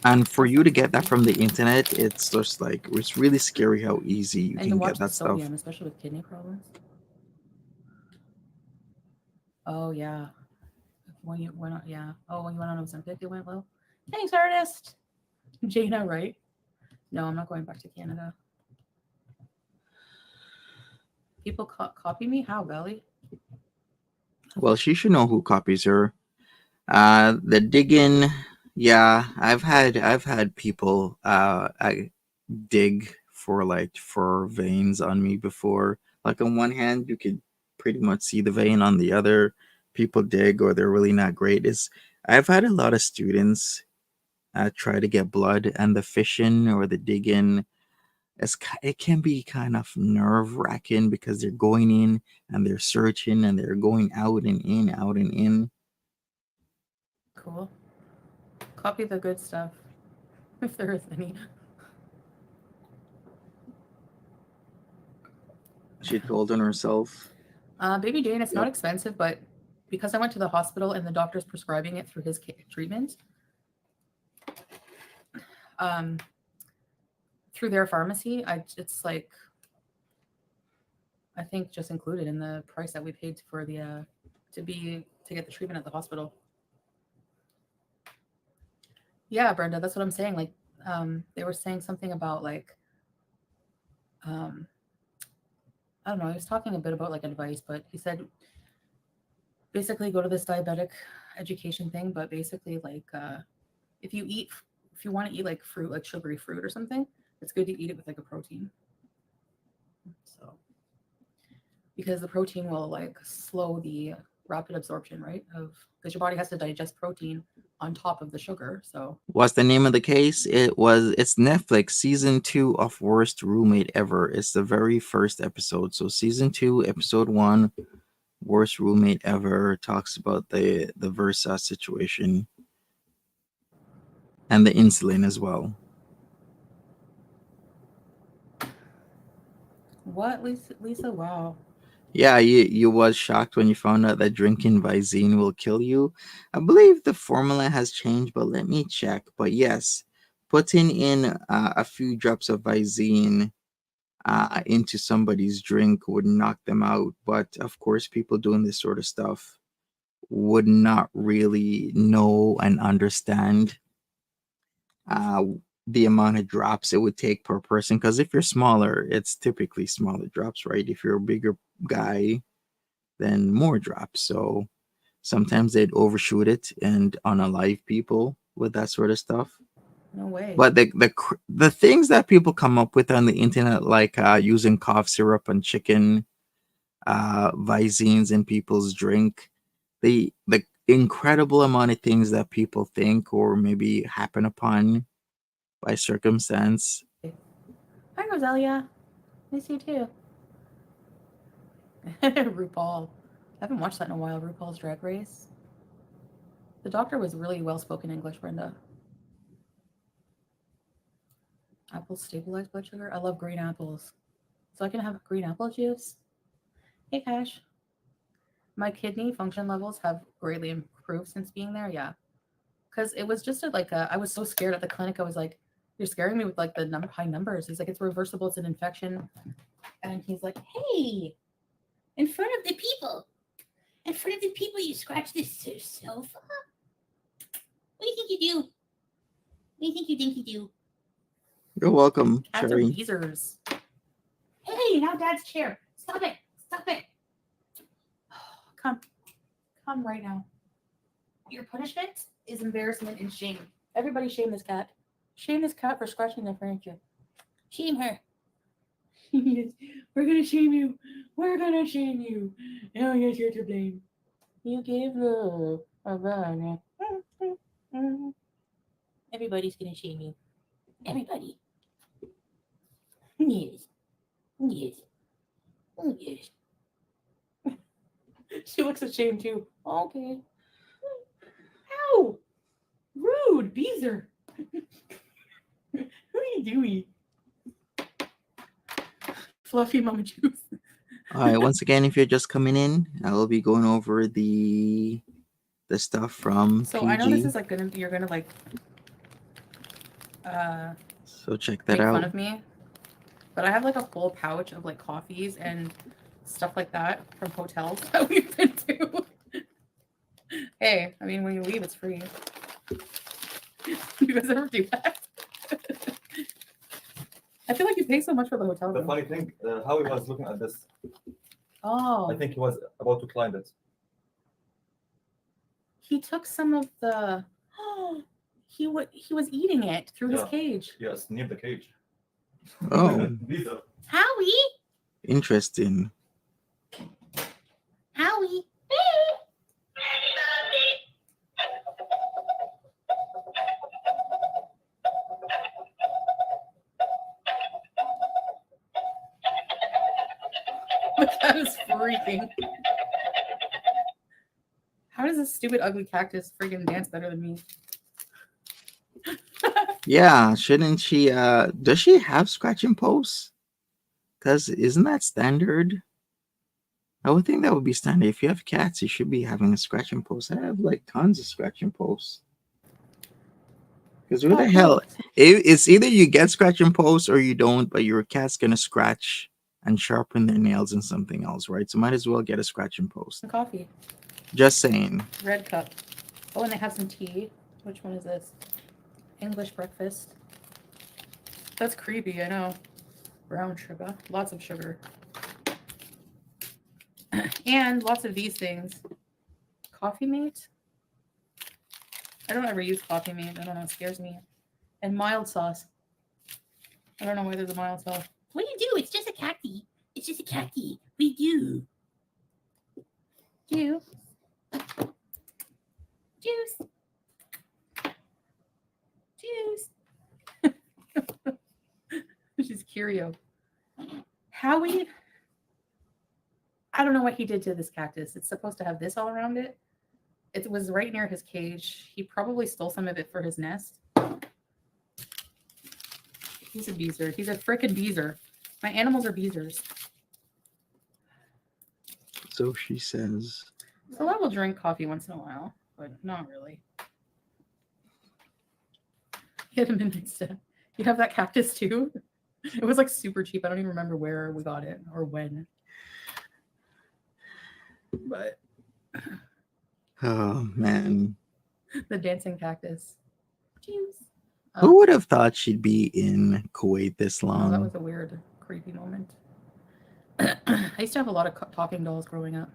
And for That's you not to get that healthy. from the internet, it's just like, it's really scary how easy you And to can get watch the that stuff. sodium, especially with kidney problems. Oh yeah. When you went on, yeah. Oh, when you went on Ozempic, it went low. Thanks, artist. Jana, right? No, I'm not going back to Canada. People copy me? How, Belly? Well, she should know who copies her. The digging, yeah, I've had people I dig for like fur veins on me before. Like on one hand, you could pretty much see the vein. On the other, people dig or they're really not great. Is I've had a lot of students try to get blood, and the fishing or the digging it can be kind of nerve wracking because they're going in and they're searching and they're going out and in, out and in. Cool. Copy the good stuff, if there is any. She told on herself. Baby Jane, it's not Yep. expensive, but because I went to the hospital and the doctor's prescribing it through his treatment, um, through their pharmacy, it's like I think just included in the price that we paid for the to get the treatment at the hospital. Yeah, Brenda, that's what I'm saying. Like, they were saying something about like, um, I don't know. He was talking a bit about like advice, but he said basically go to this diabetic education thing. But basically, like, if you eat, if you want to eat like fruit, like sugary fruit or something, it's good to eat it with like a protein. So because the protein will like slow the rapid absorption, right? Of because your body has to digest protein on top of the sugar. So What's the name of the case? It's Netflix season 2 of Worst Roommate Ever. It's the very first episode. So season 2, episode 1, Worst Roommate Ever, talks about the Versa situation and the insulin as well. what, Lisa? Lisa, wow. Yeah, you was shocked when you found out that drinking Visine will kill you. I believe the formula has changed, but let me check. But yes, putting in a few drops of Visine into somebody's drink would knock them out. But of course, people doing this sort of stuff would not really know and understand uh, the amount of drops it would take per person. Because if you're smaller, it's typically smaller drops, right? If you're a bigger guy, then more drops. So sometimes they'd overshoot it and unalive people with that sort of stuff. No way. But the things that people come up with on the internet, like using cough syrup and chicken Visines in people's drink, the incredible amount of things that people think or maybe happen upon by circumstance. Hi, Roselia. Miss you too. RuPaul. I haven't watched that in a while. RuPaul's Drag Race. The doctor was really well spoken English, Brenda. Apples stabilize blood sugar. I love green apples. So I can have green apple juice. Hey, Cash. My kidney function levels have greatly improved since being there. Yeah. Because it was just I was so scared at the clinic. I was like, you're scaring me with like the high numbers. He's like, it's reversible. It's an infection. And he's like, hey, in front of the people. In front of the people, you scratch this sofa. What do you think you do? What do you think you do? You're welcome, Cats are Cherry. weezers. Hey, now Dad's chair. Stop it. Stop it. Come. Come right now. Your punishment is embarrassment and shame. Everybody shame this cat. Shame this cat for scratching the furniture. Shame her. We're gonna shame you. We're gonna shame you. Oh, yes, you're to blame. You gave love a banner. Everybody's gonna shame you. Everybody. Yes. Yes. Oh, yes. She looks ashamed too. Okay. Ow! Rude, Beezer. What are you doing? Fluffy mama juice. All right, once again, if you're just coming in, I will be going over the stuff from So I know this PG. is like gonna you're gonna like uh So check that make fun out. of me, but I have like a whole pouch of like coffees and stuff like that from hotels that we've been to. Hey, I mean when you leave it's free. You guys ever do that? I feel like you pay so much for the hotel The room. funny thing, how he was looking at this, Oh, I think he was about to climb it. he took some of the. He was eating it through his Yeah. cage. Yes, near the cage. Oh, These are Howie, interesting. Howie. The cat is freaking. How does this stupid ugly cactus freaking dance better than me? Yeah, shouldn't she? Does she have scratching posts? Cause isn't that standard? I would think that would be standard. If you have cats, you should be having a scratching post. I have like tons of scratching posts. Because who Oh, the cool. hell? It's either you get scratching posts or you don't, but your cat's gonna scratch and sharpen their nails in something else, right? So might as well get a scratching post. Coffee. Just saying. Red cup. Oh, and they have some tea. Which one is this? English breakfast. That's creepy, I know. Brown sugar. Lots of sugar. And lots of these things. Coffee mate? I don't ever use coffee mate. I don't know. It scares me. And mild sauce. I don't know why there's a mild sauce. What do you do? It's just a cacti. It's just a cacti. We do. Juice. Juice. Juice. She's curio. Howie. I don't know what he did to this cactus. It's supposed to have this all around it. It was right near his cage. He probably stole some of it for his nest. He's a beezer. He's a frickin' beezer. My animals are beezers. So she says. So I will drink coffee once in a while, but not really. Get him in next step. You have that cactus too? It was like super cheap. I don't even remember where we got it or when. But Oh man. the dancing cactus. Juice. Who would have thought she'd be in Kuwait this Oh, long? that was a weird, creepy moment. I used to have a lot of talking dolls growing up.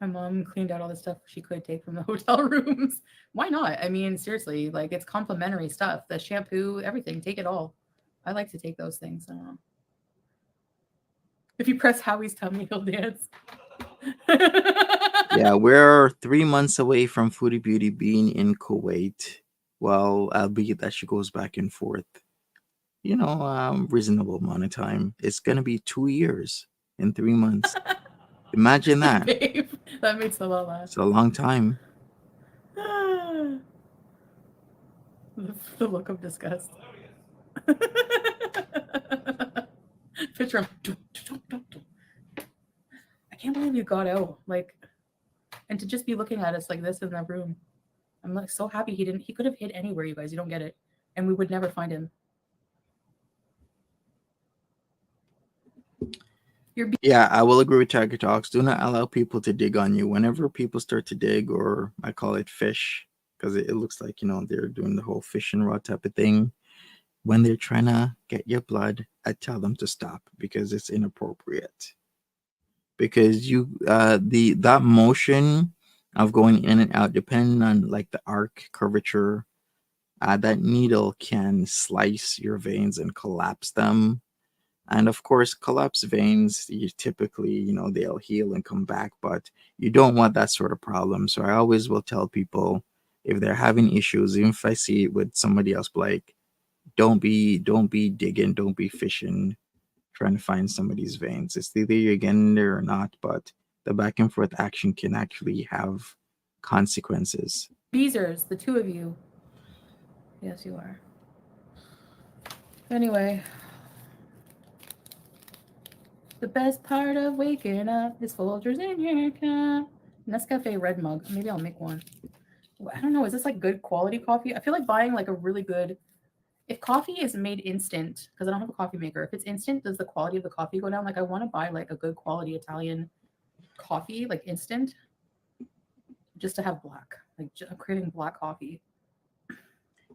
My mom cleaned out all the stuff she could take from the hotel rooms. Why not? I mean, seriously, like it's complimentary stuff. The shampoo, everything, take it all. I like to take those things. I don't know. If you press Howie's tummy, he'll dance. Yeah, we're 3 months away from Foodie Beauty being in Kuwait. Well, albeit that she goes back and forth. Reasonable amount of time. It's gonna be 2 years in 3 months. Imagine that. Babe, that makes a lot laugh. It's a long time. The look of disgust. Picture him. I can't believe you got out. Like, and to just be looking at us like this in that room. I'm like so happy he didn't. He could have hid anywhere, you guys. You don't get it. And we would never find him. Yeah, I will agree with Tiger Talks. Do not allow people to dig on you. Whenever people start to dig, or I call it fish, because it looks like, they're doing the whole fish and rod type of thing. When they're trying to get your blood, I tell them to stop because it's inappropriate. Because that motion of going in and out, depending on like the arc curvature, that needle can slice your veins and collapse them. And of course, collapsed veins, you typically, they'll heal and come back, but you don't want that sort of problem. So I always will tell people if they're having issues, even if I see it with somebody else, like, don't be digging, don't be fishing, trying to find somebody's veins. It's either you're getting there or not, but the back and forth action can actually have consequences. Beezers, the two of you. Yes, you are. Anyway, the best part of waking up is Folgers in your cup. Nescafe red mug. Maybe I'll make one. I don't know. Is this like good quality coffee? I feel like buying like a really good. If coffee is made instant, because I don't have a coffee maker, if it's instant, does the quality of the coffee go down? Like I want to buy like a good quality Italian coffee, like instant, just to have black. Like I'm craving black coffee.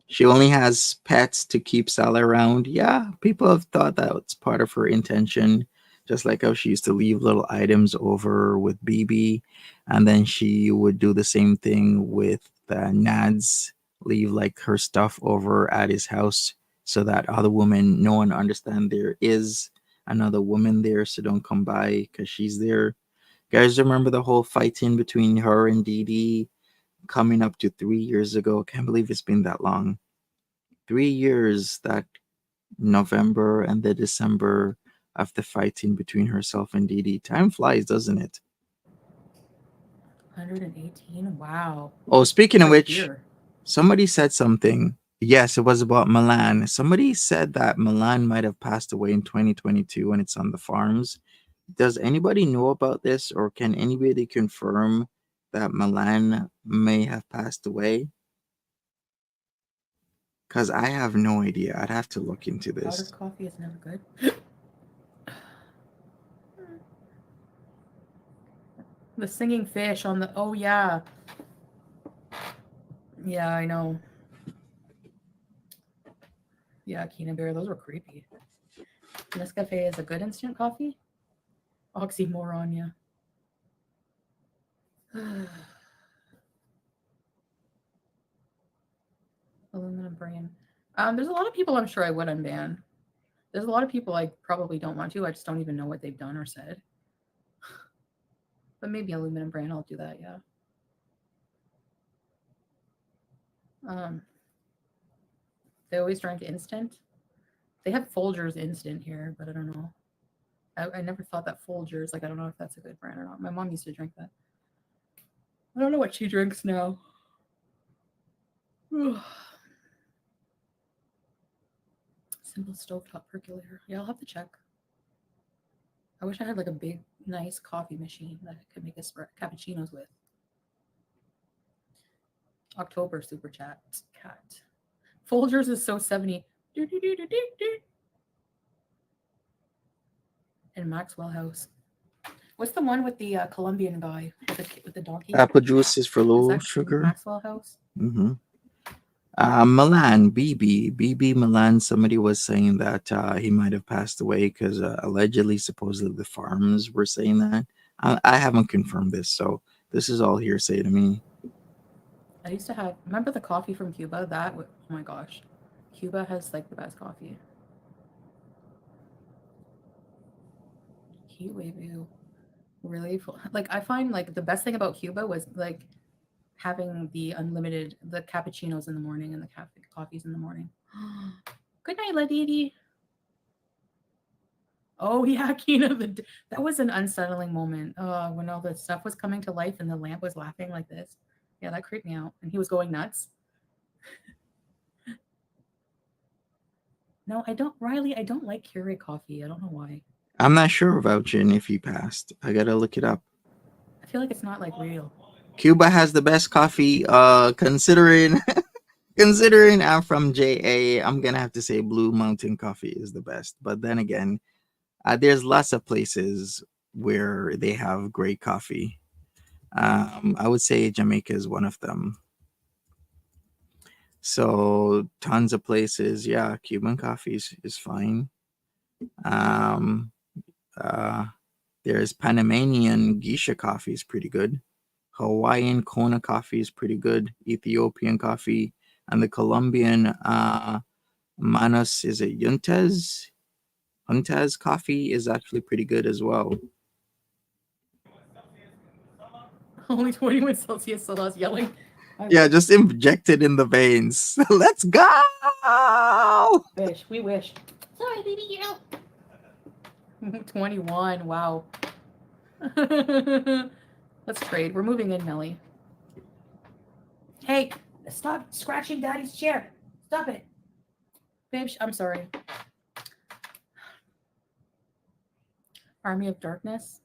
She only has pets to keep Sally around. Yeah, people have thought that was part of her intention. Just like how she used to leave little items over with BB, and then she would do the same thing with Nads, leave like her stuff over at his house so that other women, no one understand there is another woman there, so don't come by because she's there. Guys, remember the whole fighting between her and Dee Dee coming up to 3 years ago? Can't believe it's been that long. 3 years that November and the December of the fighting between herself and Dee Dee. Time flies, doesn't it? 118. Wow. Oh, speaking of For a which, year. somebody said something. Yes, it was about Milan. Somebody said that Milan might have passed away in 2022 when it's on the farms. Does anybody know about this, or can anybody confirm that Milan may have passed away? Because I have no idea. I'd have to look into Powdered this. coffee is never good. The singing fish on the. Oh, yeah. Yeah, I know. Yeah, Kina Bear, those were creepy. Nescafe is a good instant coffee? Oxymoron, yeah. Aluminum brain. There's a lot of people I'm sure I would unban. There's a lot of people I probably don't want to. I just don't even know what they've done or said. But maybe aluminum brain, I'll do that, yeah. Um, they always drank instant. They have Folgers instant here, but I don't know. I never thought that Folgers, like, I don't know if that's a good brand or not. My mom used to drink that. I don't know what she drinks now. Simple stovetop percolator. Yeah, I'll have to check. I wish I had like a big, nice coffee machine that I could make cappuccinos with. October super chat. Cat. Folgers is so 70. And Maxwell House. What's the one with the Colombian guy with the donkey? Apple juice is for Is low that sugar. Maxwell House? Mm-hmm. Milan, BB Milan. Somebody was saying that he might have passed away because allegedly, supposedly, the farms were saying that. I haven't confirmed this, so this is all hearsay to me. I used to have. Remember the coffee from Cuba? Oh my gosh, Cuba has like the best coffee. Heat wave, ew. Really? Like I find like the best thing about Cuba was like having the cappuccinos in the morning and the coffees in the morning. Good night, Ladidi. Oh yeah, Kina. That was an unsettling moment. When all the stuff was coming to life and the lamp was laughing like this. Yeah, that creeped me out, and he was going nuts. No, I don't, Riley. I don't like Keurig coffee. I don't know why. I'm not sure about Jin if he passed. I gotta look it up. I feel like it's not like real. Cuba has the best coffee. Considering I'm from JA, I'm gonna have to say Blue Mountain Coffee is the best. But then again, there's lots of places where they have great coffee. I would say Jamaica is one of them. So tons of places, yeah. Cuban coffee is fine. Um, uh, there's Panamanian Geisha coffee is pretty good. Hawaiian Kona coffee is pretty good. Ethiopian coffee and the Colombian Manos is it Yuntes? Juntes coffee is actually pretty good as well. Only 21 Celsius, so that's yelling. Yeah, just injected in the veins. Let's go. Wish. We wish. Sorry, baby, you. 21. Wow. Let's trade. We're moving in, Melly. Hey, stop scratching Daddy's chair. Stop it. Babe, I'm sorry. Army of Darkness.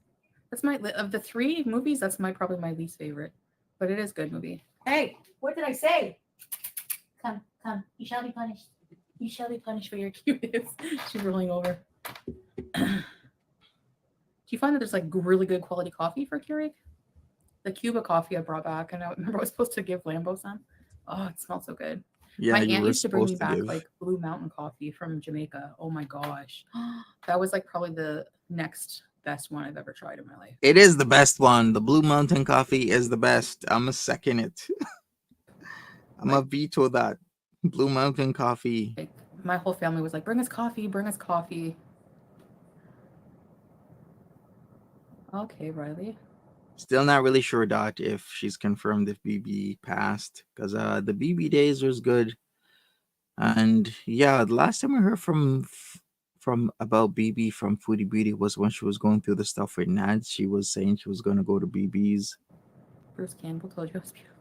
That's of the three movies, that's probably my least favorite. But it is a good movie. Hey, what did I say? Come. You shall be punished. You shall be punished for your cuteness. She's rolling over. Do you find that there's like really good quality coffee for Keurig? The Cuba coffee I brought back, and I remember I was supposed to give Lambo some. Oh, it smells so good. Yeah, My you aunt were used to bring me supposed to back give. like Blue Mountain coffee from Jamaica. Oh my gosh. That was like probably the next best one I've ever tried in my life. It is the best one. The Blue Mountain coffee is the best. I'm a second it. I'm a veto that. Blue Mountain coffee. Like, my whole family was like, bring us coffee, bring us coffee. Okay, Riley. Still not really sure, Dot, if she's confirmed if BB passed. Because the BB days was good. And yeah, the last time I heard from about BB from Foodie Beauty was when she was going through the stuff with Nads. She was saying she was gonna go to BB's. Bruce Campbell told you I was beautiful.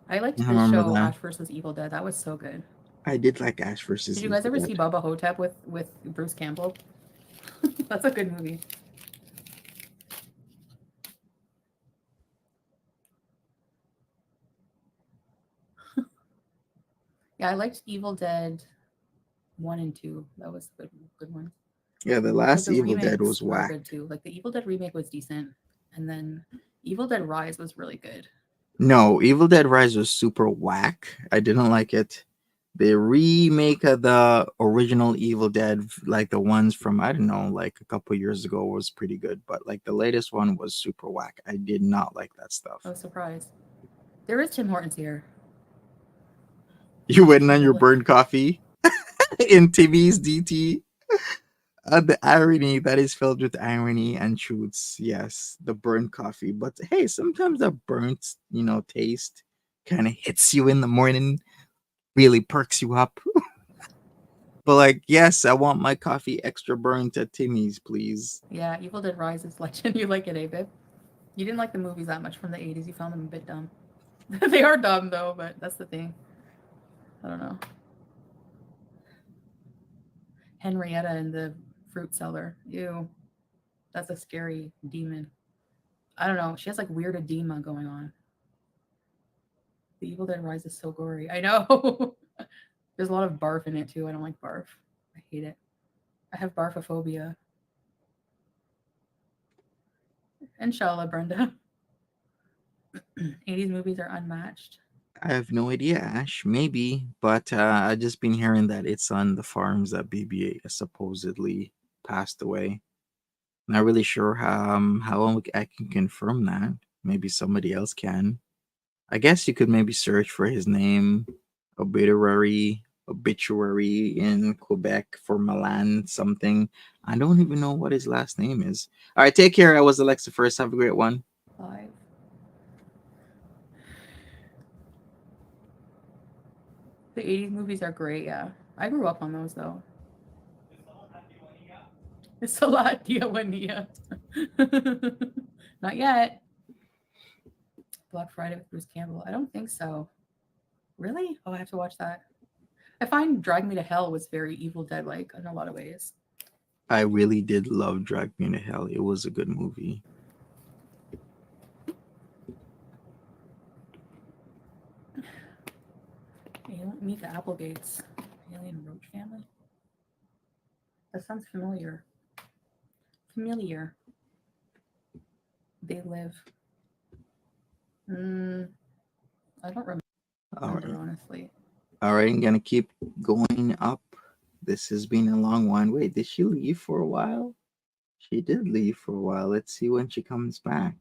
I liked I this remember show, that. Ash versus Evil Dead. That was so good. I did like Ash Did versus you guys Evil ever see Dead. Bubba Hotep with Bruce Campbell? That's a good movie. Yeah, I liked Evil Dead 1 and 2. That was good one. Yeah, the But last the Evil Dead remakes was were whack. good too. Like the Evil Dead remake was decent, and then Evil Dead Rise was really good. No, Evil Dead Rise was super whack. I didn't like it. The remake of the original Evil Dead, like the ones from I don't know, like a couple years ago, was pretty good. But like the latest one was super whack. I did not like that stuff. I was surprised. There is Tim Hortons here. You waiting on your Really? burned coffee in Timmy's DT? The irony that is filled with irony and truths. Yes, the burnt coffee. But hey, sometimes the burnt, taste kind of hits you in the morning, really perks you up. But like, yes, I want my coffee extra burnt at Timmy's, please. Yeah, Evil Dead Rise is legend. You like it, eh, babe? You didn't like the movies that much from the 80s. You found them a bit dumb. They are dumb though, but that's the thing. I don't know. Henrietta and the fruit seller. Ew, that's a scary demon. I don't know. She has like weird edema going on. The Evil Dead Rise is so gory. I know. There's a lot of barf in it too. I don't like barf. I hate it. I have barfophobia. Inshallah, Brenda. 80s movies are unmatched. I have no idea, Ash. Maybe, but I just been hearing that it's on the farms that BB supposedly passed away. Not really sure how I can confirm that. Maybe somebody else can. I guess you could maybe search for his name, obituary in Quebec for Milan something. I don't even know what his last name is. All right, take care. I was Alexa first. Have a great one. Five. The 80s movies are great, yeah. I grew up on those though. It's a lot, Dia. Not yet. Black Friday with Bruce Campbell. I don't think so. Really? Oh, I have to watch that. I find Drag Me to Hell was very Evil Dead like in a lot of ways. I really did love Drag Me to Hell. It was a good movie. Meet the Applegates. Alien Roach family? That sounds familiar. Familiar. They live. I don't remember, All right. honestly. All right, I'm gonna keep going up. This has been a long one. Wait, did she leave for a while? She did leave for a while. Let's see when she comes back.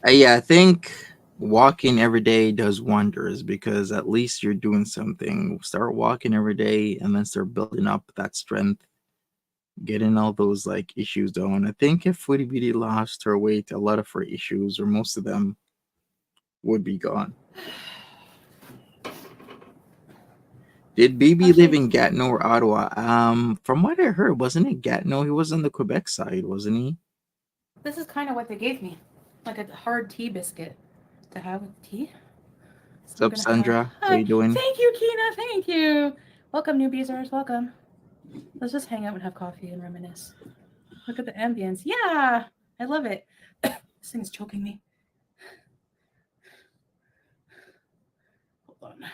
Yeah, I think walking every day does wonders because at least you're doing something. Start walking every day and then start building up that strength, getting all those like issues down. I think if Foodie Beauty lost her weight, a lot of her issues or most of them would be gone. Did BB live Actually, in Gatineau or Ottawa? From what I heard, wasn't it Gatineau? He was on the Quebec side, wasn't he? this is kind of what they gave me, like a hard tea biscuit to have with tea. So What's I'm up, gonna have. Sandra? How Hi, you doing? thank you, Kina. Thank you. Welcome, newbies. Welcome. Let's just hang out and have coffee and reminisce. Look at the ambience. Yeah, I love it. This thing is choking me. Hold on.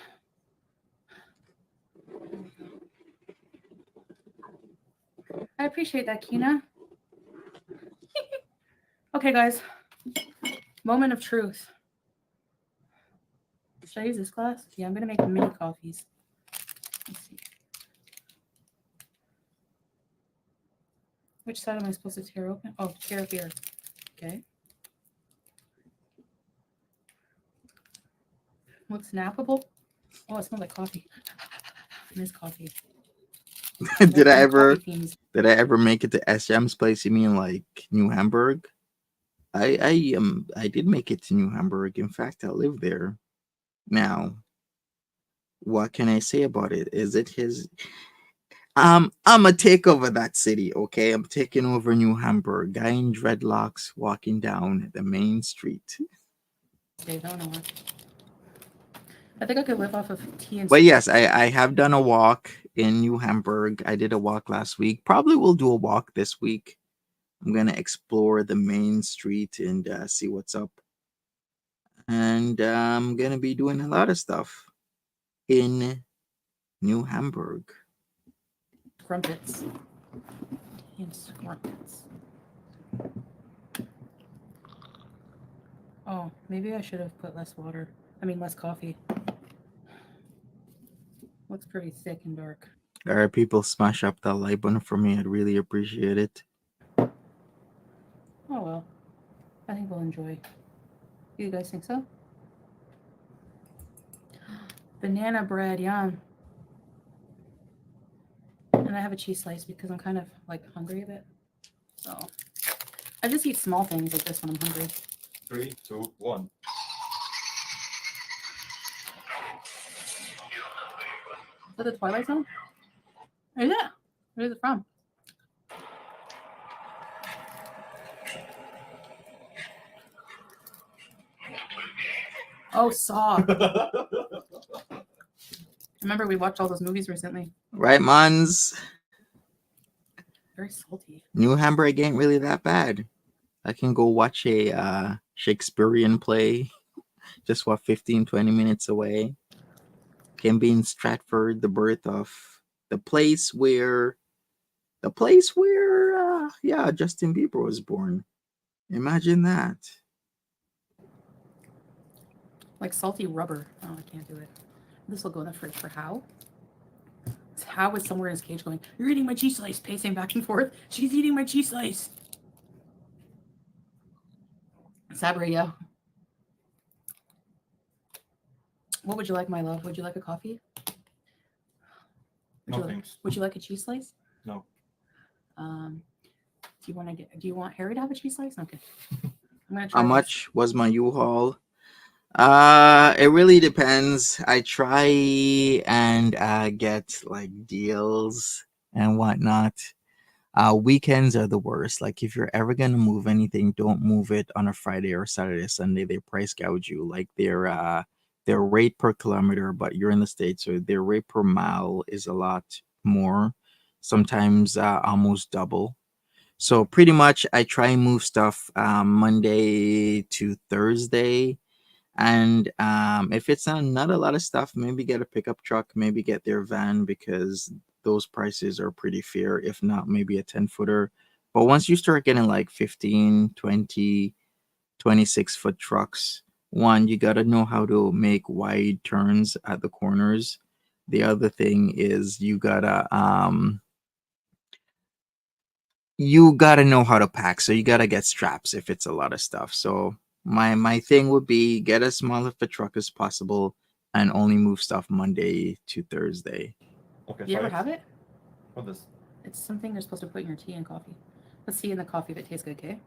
I appreciate that, Kina. Okay, guys. Moment of truth. Should I use this glass? Yeah, I'm gonna make mini coffees. Let's see. Which side am I supposed to tear open? Oh, tear here. Okay. Looks snappable. Oh, it smells like coffee. It is coffee. did I Welcome, coffee ever fiends. did I ever make it to SM's place? You mean like New Hamburg? I did make it to New Hamburg. In fact, I live there now. What can I say about it? Is it his? I'm gonna take over that city. Okay, I'm taking over New Hamburg. Guy in dreadlocks walking down the main street. Dave, I don't know what. I think I could live off of tea and. But yes, I have done a walk in New Hamburg. I did a walk last week. Probably will do a walk this week. I'm gonna explore the main street and see what's up. And I'm gonna be doing a lot of stuff in New Hamburg. Crumpets. Tea and crumpets. Oh, maybe I should have put less water. I mean, less coffee. Looks pretty thick and dark. All right, people, smash up that like button for me. I'd really appreciate it. Oh well. I think we'll enjoy. You guys think so? Banana bread, yum. And I have a cheese slice because I'm kind of like hungry a bit. So I just eat small things like this when I'm hungry. 3, 2, 1. Is that the Twilight Zone? Is it? Where is it from? Oh, Saw. Remember we watched all those movies recently. Right, Mons? Very salty. New Hamburg ain't really that bad. I can go watch a Shakespearean play just 15, 20 minutes away. Can be in Stratford, the birth of the place where Justin Bieber was born. Imagine that. Like salty rubber. Oh, I can't do it. This will go in the fridge for How. How is somewhere in his cage going, "You're eating my cheese slice," pacing back and forth. She's eating my cheese slice. Sabria. What would you like, my love? Would you like a coffee? No, thanks. Would you like a cheese slice? No. Do you want Harry to have a cheese slice? Okay. I'm gonna try. How this. much was my U-Haul? It really depends. I try and get like deals and whatnot. Weekends are the worst. Like if you're ever gonna move anything, don't move it on a Friday or Saturday, Sunday. They price gouge you. Like their rate per kilometer, but you're in the States, so their rate per mile is a lot more. Sometimes almost double. So pretty much I try and move stuff Monday to Thursday. And if it's not a lot of stuff, maybe get a pickup truck, maybe get their van because those prices are pretty fair. If not, maybe a 10-footer. But once you start getting like 15, 20, 26-foot trucks, one, you got to know how to make wide turns at the corners. The other thing is you gotta know how to pack. So you gotta get straps if it's a lot of stuff. So my thing would be get as small of a truck as possible and only move stuff Monday to Thursday. Okay, Do you ever fine. have it? What is? It's something you're supposed to put in your tea and coffee. Let's see in the coffee if it tastes good, okay?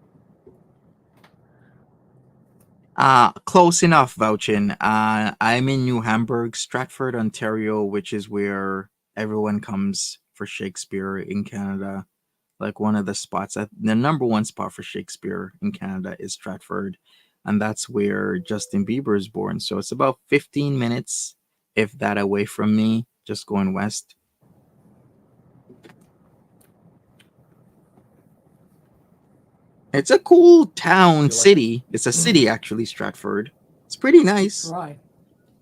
Close enough, vouching. I'm in New Hamburg, Stratford, Ontario, which is where everyone comes for Shakespeare in Canada. Like one of the spots, the number one spot for Shakespeare in Canada is Stratford, and that's where Justin Bieber is born. So it's about 15 minutes, if that, away from me, just going west. It's a cool town, city. It's a city, actually, Stratford. It's pretty nice. Dry. You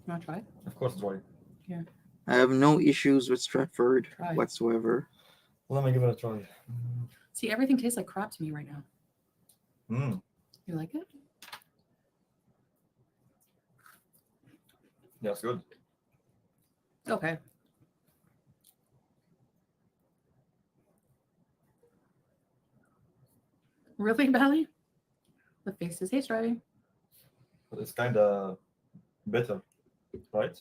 want to try? Of course, dry. Yeah. I have no issues with Stratford whatsoever. Let me give it a try. See, everything tastes like crap to me right now. Mm. You like it? Yeah, it's good. Okay. Really, Belly? The face is taste driving. But it's kind of bitter, right?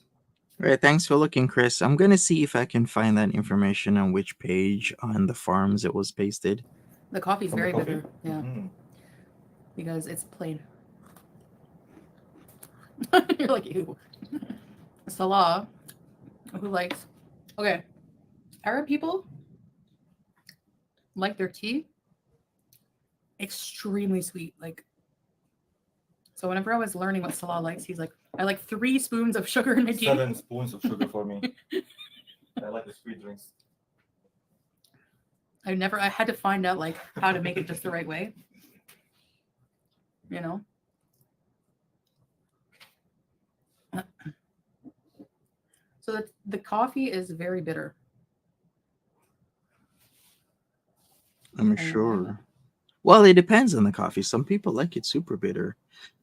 All right, thanks for looking, Chris. I'm gonna see if I can find that information on which page on the farms it was pasted. The coffee's From the very coffee? bitter. Yeah. Mm. because it's plain. You're like, ew. Salah, who likes, okay, Arab people like their tea extremely sweet. Like, so whenever I was learning what Salah likes, he's like, I like 3 spoons of sugar in my tea. 7 spoons of sugar for me. I like the sweet drinks. I had to find out like how to make it just the right way. You know? So the coffee is very bitter. I'm sure. Well, it depends on the coffee. Some people like it super bitter.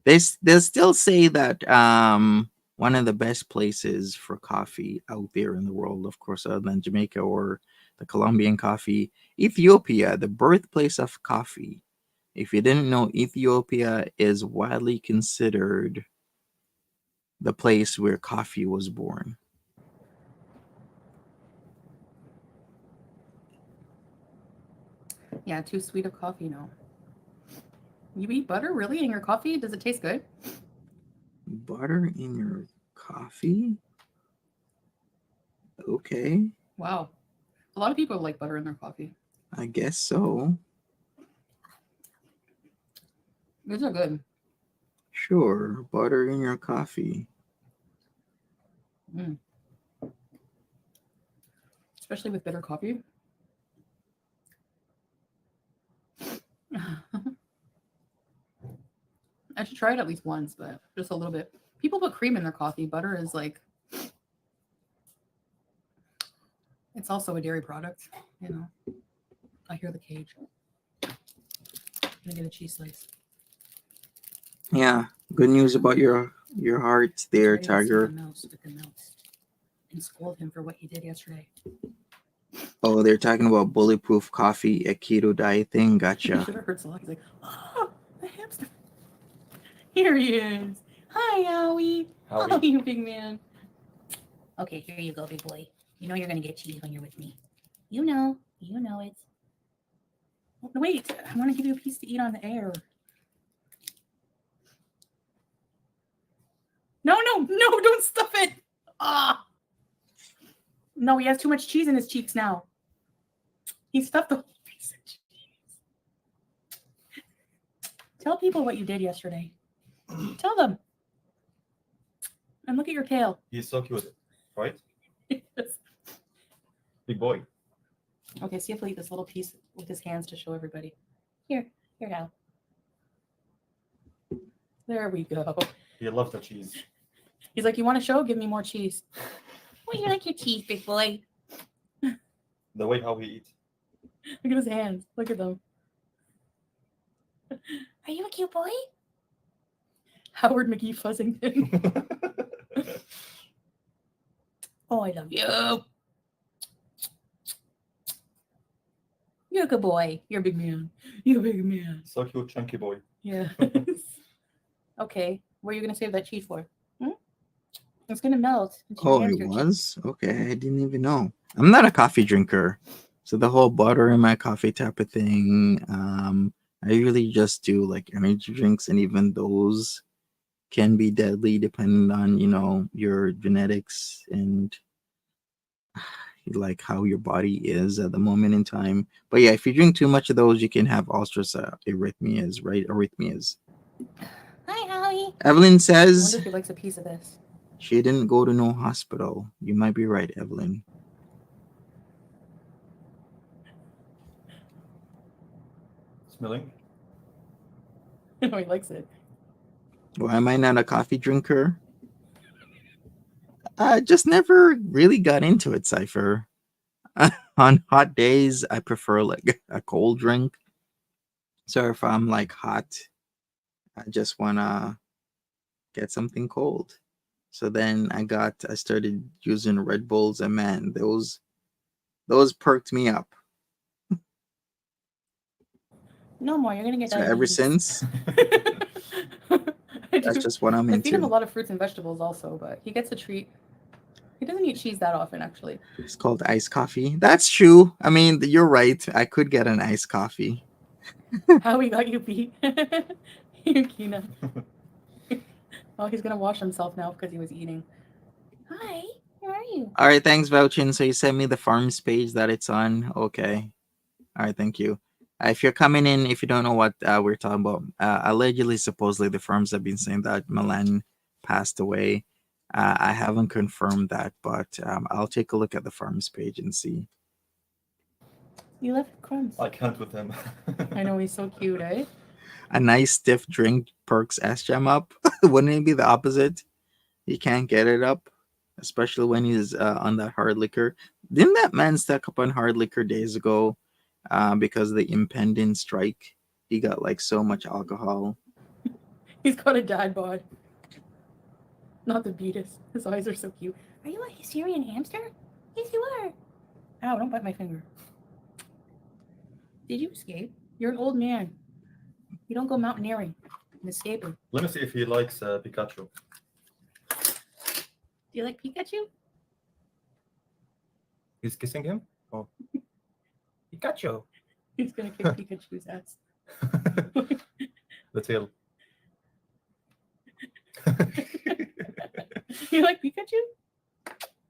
They still say that one of the best places for coffee out there in the world, of course, other than Jamaica or the Colombian coffee, Ethiopia, the birthplace of coffee. If you didn't know, Ethiopia is widely considered the place where coffee was born. Yeah, too sweet of coffee, no. You eat butter really in your coffee? Does it taste good? Butter in your coffee? Okay, Wow. A lot of people like butter in their coffee. I guess so. These are good. Sure, butter in your coffee. Mm. Especially with bitter coffee. I should try it at least once, but just a little bit. People put cream in their coffee. Butter is like, it's also a dairy product, you know. I hear the cage. I'm gonna get a cheese slice. Yeah, good news about your heart there, Tiger. And scold him for what he did yesterday. Oh, they're talking about bulletproof coffee, a keto diet thing. He Gotcha. should have heard Salah. He's like, oh, the hamster. Here he is. Hi, Howie. Howie. Oh, you big man. Okay, here you go, big boy. You know you're gonna get cheese when you're with me. You know it. Oh, wait, I want to give you a piece to eat on the air. No, don't stuff it. Ah. No, he has too much cheese in his cheeks now. He stuffed the whole piece of cheese. Tell people what you did yesterday. Tell them. And look at your tail. He's so cute, right? Yes. Big boy. Okay, see if he'll eat this little piece with his hands to show everybody. Here now. There we go. He loves the cheese. He's like, you want to show? Give me more cheese. Oh, you like your cheese, big boy? The way how he eats. Look at his hands. Look at them. Are you a cute boy? Howard McGee Fuzzington. Oh, I love you. You're a good boy. You're a big man. You're a big man. So cute, chunky boy. Yes. Okay. What are you going to save that cheese for? It's going to melt. Oh, it was? Okay, I didn't even know. I'm not a coffee drinker. So the whole butter in my coffee type of thing, I usually just do like energy drinks, and even those can be deadly depending on, your genetics and like how your body is at the moment in time. But yeah, if you drink too much of those, you can have all sorts of arrhythmias, right? Arrhythmias. Hi, Howie. Evelyn I wonder says if he likes a piece of this. she didn't go to no hospital. You might be right, Evelyn. Smelling. No, he likes it. Why am I not a coffee drinker? I just never really got into it, Cypher. On hot days, I prefer like a cold drink. So if I'm like hot, I just wanna get something cold. So then I started using Red Bulls, and man, those perked me up. No more. You're gonna get So diabetes. ever since, that's just what I'm I feed him a into. lot of fruits and vegetables also, but he gets a treat. He doesn't eat cheese that often, actually. It's called iced coffee. That's true. I mean, you're right. I could get an iced coffee. How we got you beat. Kina. Oh, he's gonna wash himself now because he was eating. Hi, where are you? All right, thanks, Vouchin. So you sent me the farms page that it's on. Okay. All right, thank you. If you're coming in, if you don't know what we're talking about, allegedly, supposedly, the firms have been saying that Milan passed away. I haven't confirmed that, but I'll take a look at the farms page and see. You left crumbs. I can't with him. I know he's so cute, eh? A nice stiff drink perks SGM up. Wouldn't it be the opposite? He can't get it up, especially when he's on that hard liquor. Didn't that man stack up on hard liquor days ago because of the impending strike? He got like so much alcohol. He's got a dad bod. Not the beatus. His eyes are so cute. Are you a Syrian hamster? Yes, you are. Ow, don't bite my finger. Did you escape? You're an old man. You don't go mountaineering and escaping. Let me see if he likes Pikachu. Do you like Pikachu? He's kissing him? Oh. Pikachu. He's gonna kick Pikachu's ass. The tail. You like Pikachu?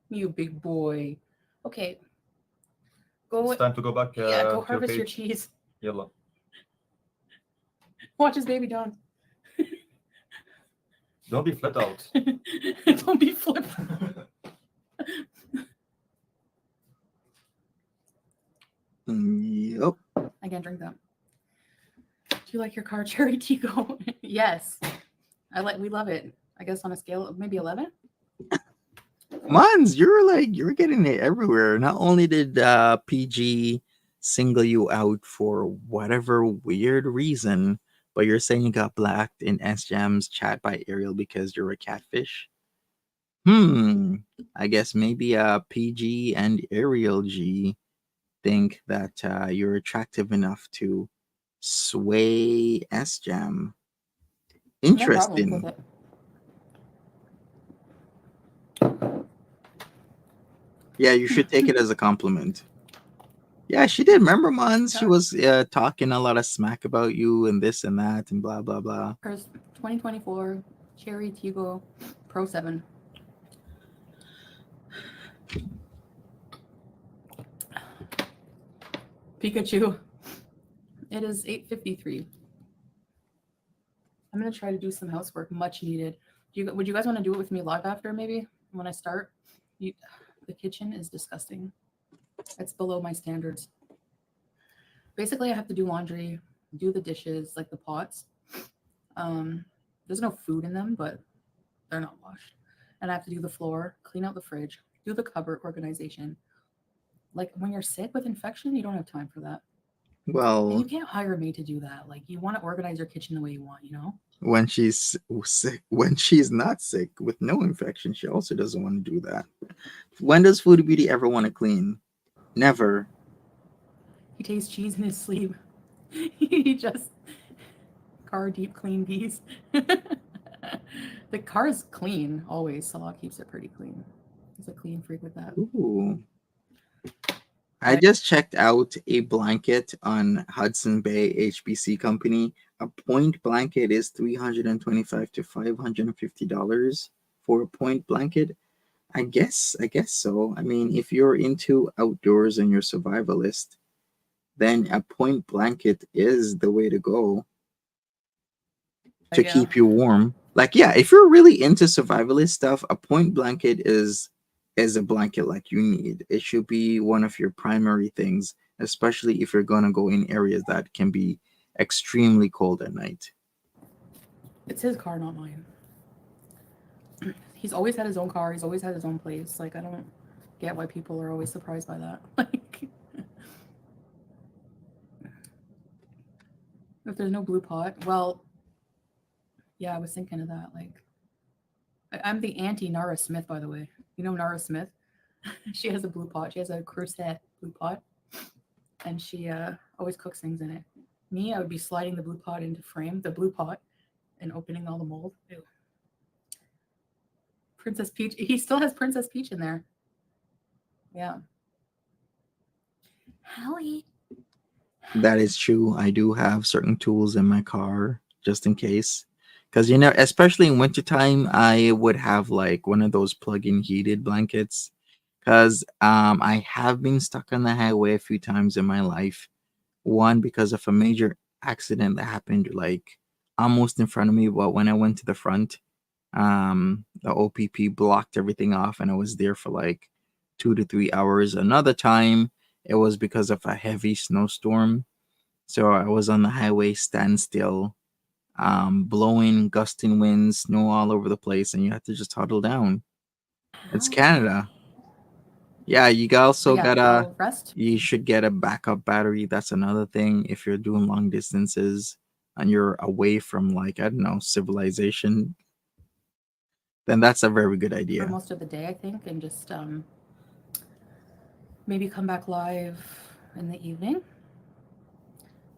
You big boy. Okay. Go. It's time to go back. Yeah, go to harvest your cage. cheese. Yalla. Watch his baby Don. Don't be flat out. Don't be flipped. Yep. I can't drink that. Do you like your car, Cherry Tico? Yes. We love it. I guess on a scale of maybe 11. Mons, you're getting it everywhere. Not only did PG single you out for whatever weird reason, but you're saying you got blacked in SJam's chat by Ariel because you're a catfish. I guess maybe PG and Ariel G think that you're attractive enough to sway SJam. No problems with Interesting. it. Yeah, you should take it as a compliment. Yeah, she did. Remember, Mons? She was talking a lot of smack about you and this and that and blah, blah, blah. First 2024 Cherry Tigo Pro 7. Pikachu. It is 8:53. I'm gonna try to do some housework, much needed. Would you guys want to do it with me live after maybe when I start? The kitchen is disgusting. It's below my standards. Basically, I have to do laundry, do the dishes, like the pots. There's no food in them, but they're not washed. And I have to do the floor, clean out the fridge, do the cupboard organization. Like when you're sick with infection, you don't have time for that. And Well, you can't hire me to do that. Like you want to organize your kitchen the way you want, you know? when she's sick, when she's not sick with no infection, she also doesn't want to do that. When does Foodie Beauty ever want to clean? Never. He tastes cheese in his sleep. He just car deep clean bees. The car is clean always. Salah keeps it pretty clean. He's a clean freak with that. Ooh. I just checked out a blanket on Hudson Bay HBC Company. A point blanket is $325 to $550 for a point blanket. I guess so. I mean, if you're into outdoors and you're survivalist, then a point blanket is the way to go to Yeah. keep you warm. Like, yeah, if you're really into survivalist stuff, a point blanket is a blanket like you need. It should be one of your primary things, especially if you're gonna go in areas that can be extremely cold at night. It's his car, not mine. He's always had his own car. He's always had his own place. Like I don't get why people are always surprised by that. Like if there's no blue pot, well, yeah, I was thinking of that. Like I'm the anti Nara Smith, by the way. You know Nara Smith? She has a blue pot. She has a Crusette blue pot, and she always cooks things in it. Me, I would be sliding the blue pot into frame, the blue pot, and opening all the mold. Ew. Princess Peach. He still has Princess Peach in there. Yeah. Howie. That is true. I do have certain tools in my car just in case. Because you know, especially in wintertime, I would have like one of those plug-in heated blankets. Because I have been stuck on the highway a few times in my life. One because of a major accident that happened like almost in front of me, but when I went to the front, the OPP blocked everything off, and I was there for like 2 to 3 hours. Another time, it was because of a heavy snowstorm, so I was on the highway standstill, blowing gusting winds, snow all over the place, and you have to just huddle down. It's Hell. Canada. Yeah, you But also yeah, gotta. I'll rest. You should get a backup battery. That's another thing. If you're doing long distances and you're away from like I don't know civilization, then that's a very good For idea. most of the day, I think, and just maybe come back live in the evening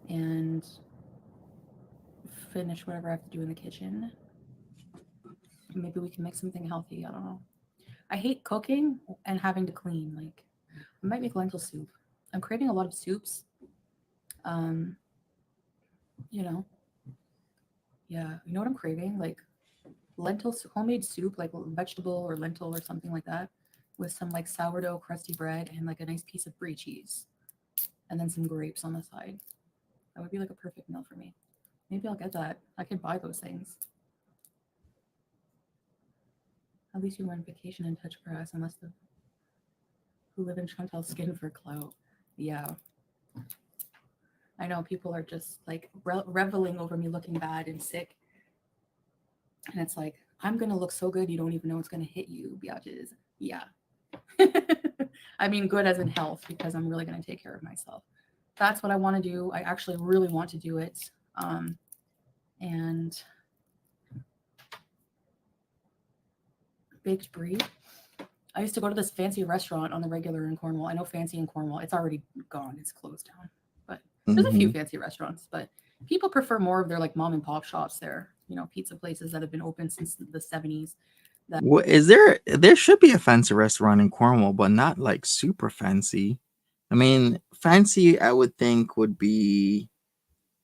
and finish whatever I have to do in the kitchen. Maybe we can make something healthy. I don't know. I hate cooking and having to clean. Like, I might make lentil soup. I'm craving a lot of soups. Um, you know, yeah, you know what I'm craving? Like homemade soup, like vegetable or lentil or something like that, with some like sourdough crusty bread and like a nice piece of brie cheese, and then some grapes on the side. That would be like a perfect meal for me. Maybe I'll get that. I could buy those things. At least you went vacation and touch grass, unless the who live in Chantal's skin for clout. Yeah, I know people are just like reveling over me looking bad and sick, and it's like I'm gonna look so good you don't even know it's gonna hit you, biatches. Yeah. I mean, good as in health because I'm really gonna take care of myself. That's what I want to do. I actually really want to do it. And baked brie. I used to go to this fancy restaurant on the regular in Cornwall. I know fancy in Cornwall. It's already gone. It's closed down. But there's a few Hmm. fancy restaurants. But people prefer more of their like mom and pop shops there. You know, pizza places that have been open since the 70s. That What is there? There should be a fancy restaurant in Cornwall, but not like super fancy. I mean, fancy I would think would be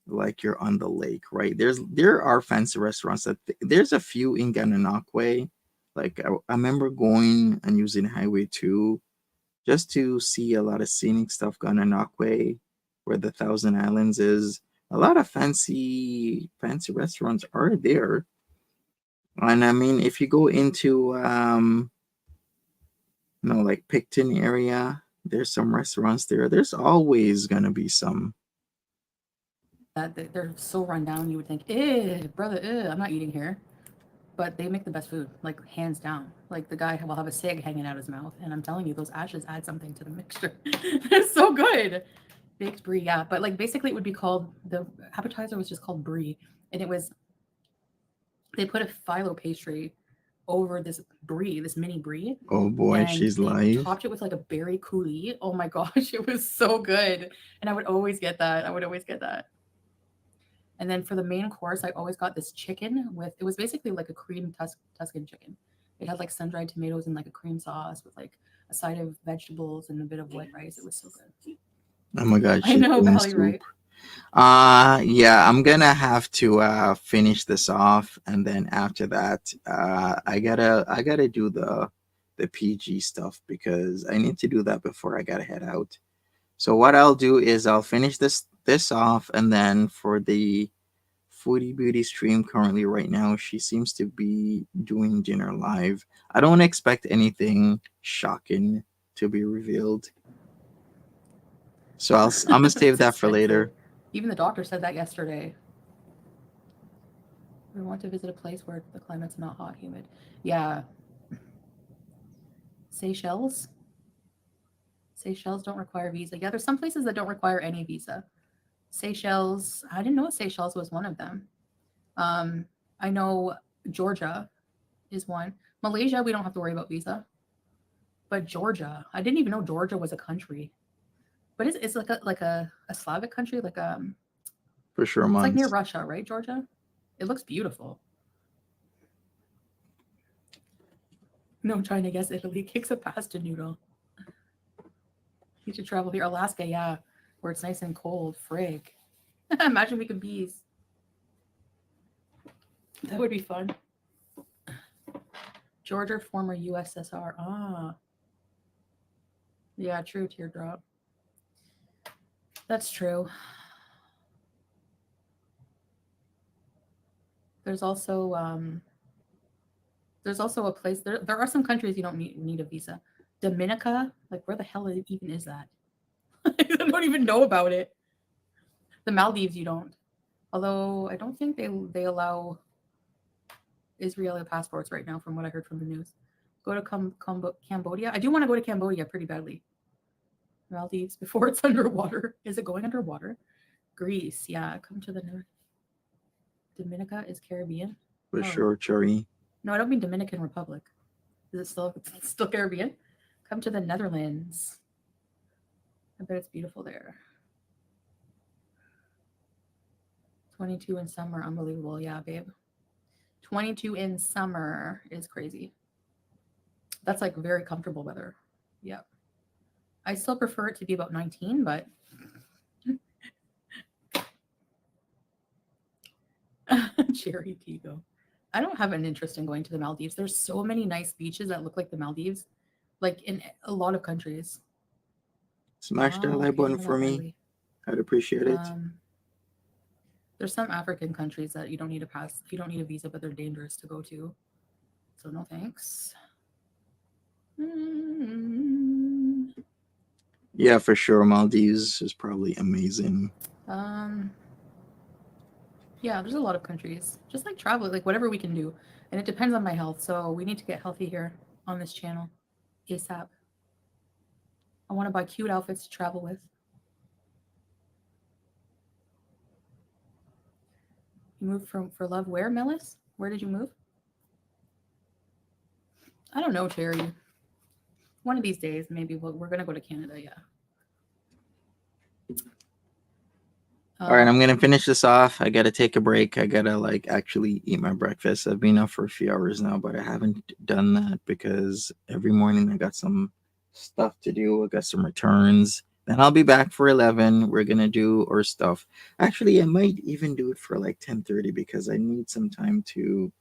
like you're on the lake, right? There are fancy restaurants there's a few in Gananoque. Like I remember going and using Highway 2 just to see a lot of scenic stuff Gananoque, where the Thousand Islands is. A lot of fancy restaurants are there. And I mean if you go into like Picton area, there's some restaurants there. There's always gonna be some. they're so run down, you would think, eh, brother, I'm not eating here. But they make the best food, like hands down. Like the guy will have a cig hanging out his mouth, and I'm telling you, those ashes add something to the mixture. It's so good. Baked brie, yeah. But like basically, it would be called the appetizer was just called brie, and it was they put a phyllo pastry over this brie, this mini brie, Oh boy, and she's they live. topped it with like a berry coulis. Oh my gosh, it was so good, and I would always get that. I would always get that. And then for the main course, I always got this chicken with it was basically like a cream Tuscan chicken. It had like sun dried tomatoes and like a cream sauce with like a side of vegetables and a bit of white rice. It was so good. Oh my god, I she's know, doing Valley, soup. right? Yeah, I'm gonna have to finish this off, and then after that, I gotta do the PG stuff because I need to do that before I gotta head out. So what I'll do is I'll finish this off, and then for the Foodie Beauty stream currently right now, she seems to be doing dinner live. I don't expect anything shocking to be revealed, so I'm gonna save It's that for expensive. later. Even the doctor said that yesterday. We want to visit a place where the climate's not hot, humid. Yeah, Seychelles. Seychelles don't require visa. Yeah, there's some places that don't require any visa. Seychelles. I didn't know Seychelles was one of them. Um, I know Georgia is one. Malaysia, we don't have to worry about visa. But Georgia, I didn't even know Georgia was a country. But it's like a Slavic country, like For sure, it's like near months. Russia, right, Georgia? It looks beautiful. No, I'm trying to guess Italy kicks a pasta noodle. You should travel here. Alaska, yeah, where it's nice and cold. Frig. Imagine we could bees. That would be fun. Georgia, former USSR. Ah, yeah, true, teardrop. That's true. There's also um, there's also a place there are some countries you don't need a visa. Dominica, like where the hell even is that? I don't even know about it. The Maldives you don't. Although I don't think they allow Israeli passports right now, from what I heard from the news. Go to Cambodia. I do want to go to Cambodia pretty badly. Maldives before it's underwater. Is it going underwater? Greece, yeah. Come to the north. Dominica is Caribbean. For Oh sure, Cherry. no, I don't mean Dominican Republic. Is it still Caribbean? Come to the Netherlands. I bet it's beautiful there. 22 in summer, unbelievable. Yeah, babe. 22 in summer is crazy. That's like very comfortable weather. Yeah. I still prefer it to be about 19, but Cherry Pico. I don't have an interest in going to the Maldives. There's so many nice beaches that look like the Maldives, like in a lot of countries. Smash that Oh, like okay, button not for that me. badly. I'd appreciate it. There's some African countries that you don't need a pass, you don't need a visa, but they're dangerous to go to. So no thanks. Mm. Yeah, for sure. Maldives is probably amazing. Um, yeah, there's a lot of countries. Just like travel, like whatever we can do, and it depends on my health. So we need to get healthy here on this channel, ASAP. I want to buy cute outfits to travel with. You moved from for love where, Melis? Where did you move? I don't know, Cherry. One of these days, maybe we're gonna go to Canada. Yeah. All right, I'm gonna finish this off. I gotta take a break. I gotta like actually eat my breakfast. I've been up for a few hours now, but I haven't done that because every morning I got some stuff to do. I got some returns. Then I'll be back for 11. We're gonna do our stuff. Actually, I might even do it for like 10:30 because I need some time to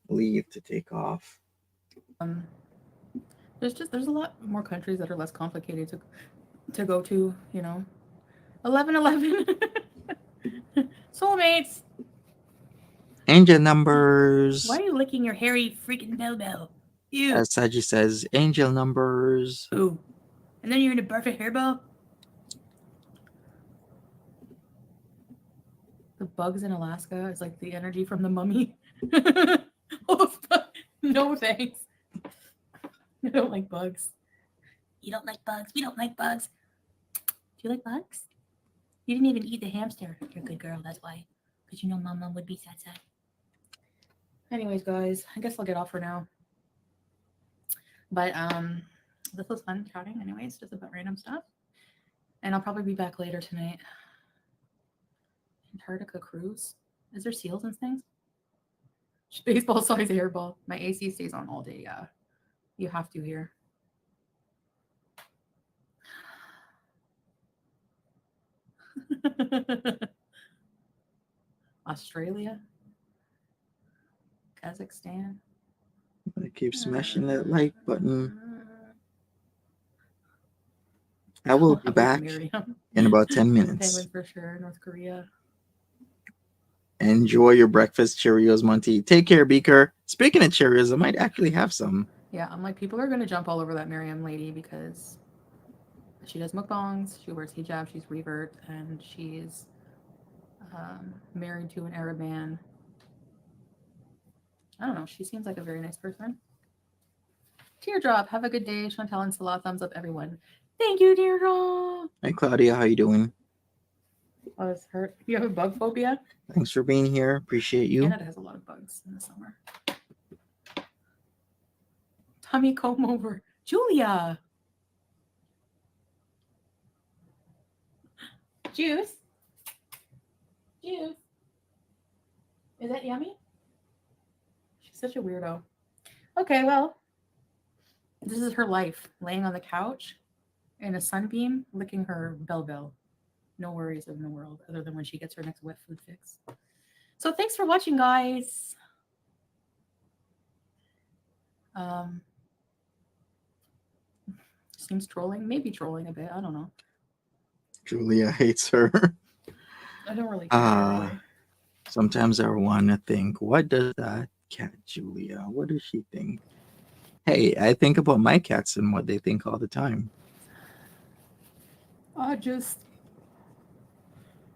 leave to take off. Um, there's a lot more countries that are less complicated to go to. 11:11. Soulmates. Angel Why numbers. are you licking your hairy freaking bell? Ew. As Saji says, angel numbers. Ooh. And then you're gonna barf a hairball? The bugs in Alaska is like the energy from the mummy. No thanks. I don't like bugs. You don't like bugs. We don't like bugs. Do you like bugs? You didn't even eat the hamster. You're a good girl, that's why. Because you know Mama would be sad. Anyways, guys, I guess I'll get off for now. But this was fun chatting anyways, just about random stuff. And I'll probably be back later tonight. Antarctica cruise. Is there seals and things? Baseball size airball. My AC stays on all day, yeah. You have to here. Australia, Kazakhstan. I keep smashing that like button. I will be back Miriam. in about 10 minutes. Penguins for sure. North Korea. Enjoy your breakfast Cheerios, Monty. Take care, Beaker. Speaking of Cheerios, I might actually have some. Yeah, I'm like, people are going to jump all over that Miriam lady because she does mukbangs, she wears hijab, she's revert, and she's married to an Arab man. I don't know. She seems like a very nice person. Teardrop, have a good day. Chantal and Salah, thumbs up, everyone. Thank you, Teardrop. Hi, Claudia. How you doing? Oh, this hurt. You have a bug phobia? Thanks for being here. Appreciate you. Canada has a lot of bugs in the summer. Tummy comb over. Julia. Juice. Juice. Is that yummy? She's such a weirdo. Okay, well, this is her life, laying on the couch in a sunbeam, licking her bell. No worries in the world, other than when she gets her next wet food fix. So thanks for watching, guys. Um, seems trolling, maybe trolling a bit. I don't know. Julia hates her. I don't really care Ah, really. sometimes I want to think, what does that cat, Julia? What does she think? Hey, I think about my cats and what they think all the time. I just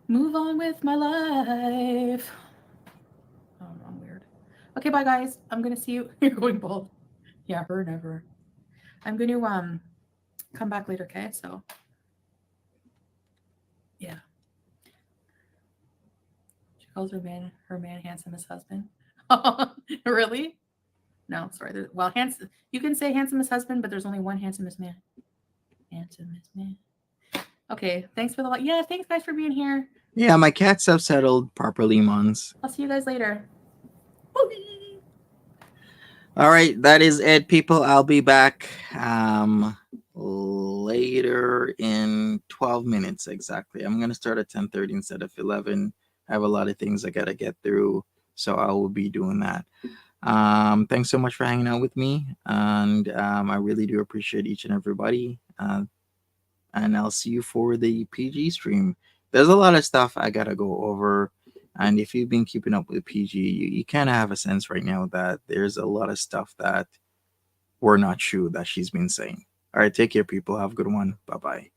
move on with my life. Oh, I'm weird. Okay, bye guys. I'm gonna see you. You're going bald. Yeah, her never. I'm gonna come back later. Okay, so yeah. She calls her man handsome as husband. Really? No, sorry. Well, handsome. You can say handsome as husband, but there's only one handsomest man. Handsomest man. Okay. Thanks for the like. Yeah. Thanks guys for being here. Yeah, my cats have settled properly, Mons. I'll see you guys later. All right, that is it, people. I'll be back later in 12 minutes exactly. I'm gonna start at 10:30 instead of 11. I have a lot of things I gotta get through, so I will be doing that. Thanks so much for hanging out with me, and I really do appreciate each and everybody. And I'll see you for the PG stream. There's a lot of stuff I gotta go over, and if you've been keeping up with PG, you kind of have a sense right now that there's a lot of stuff that we're not sure that she's been saying. All right, take care, people. Have a good one. Bye bye.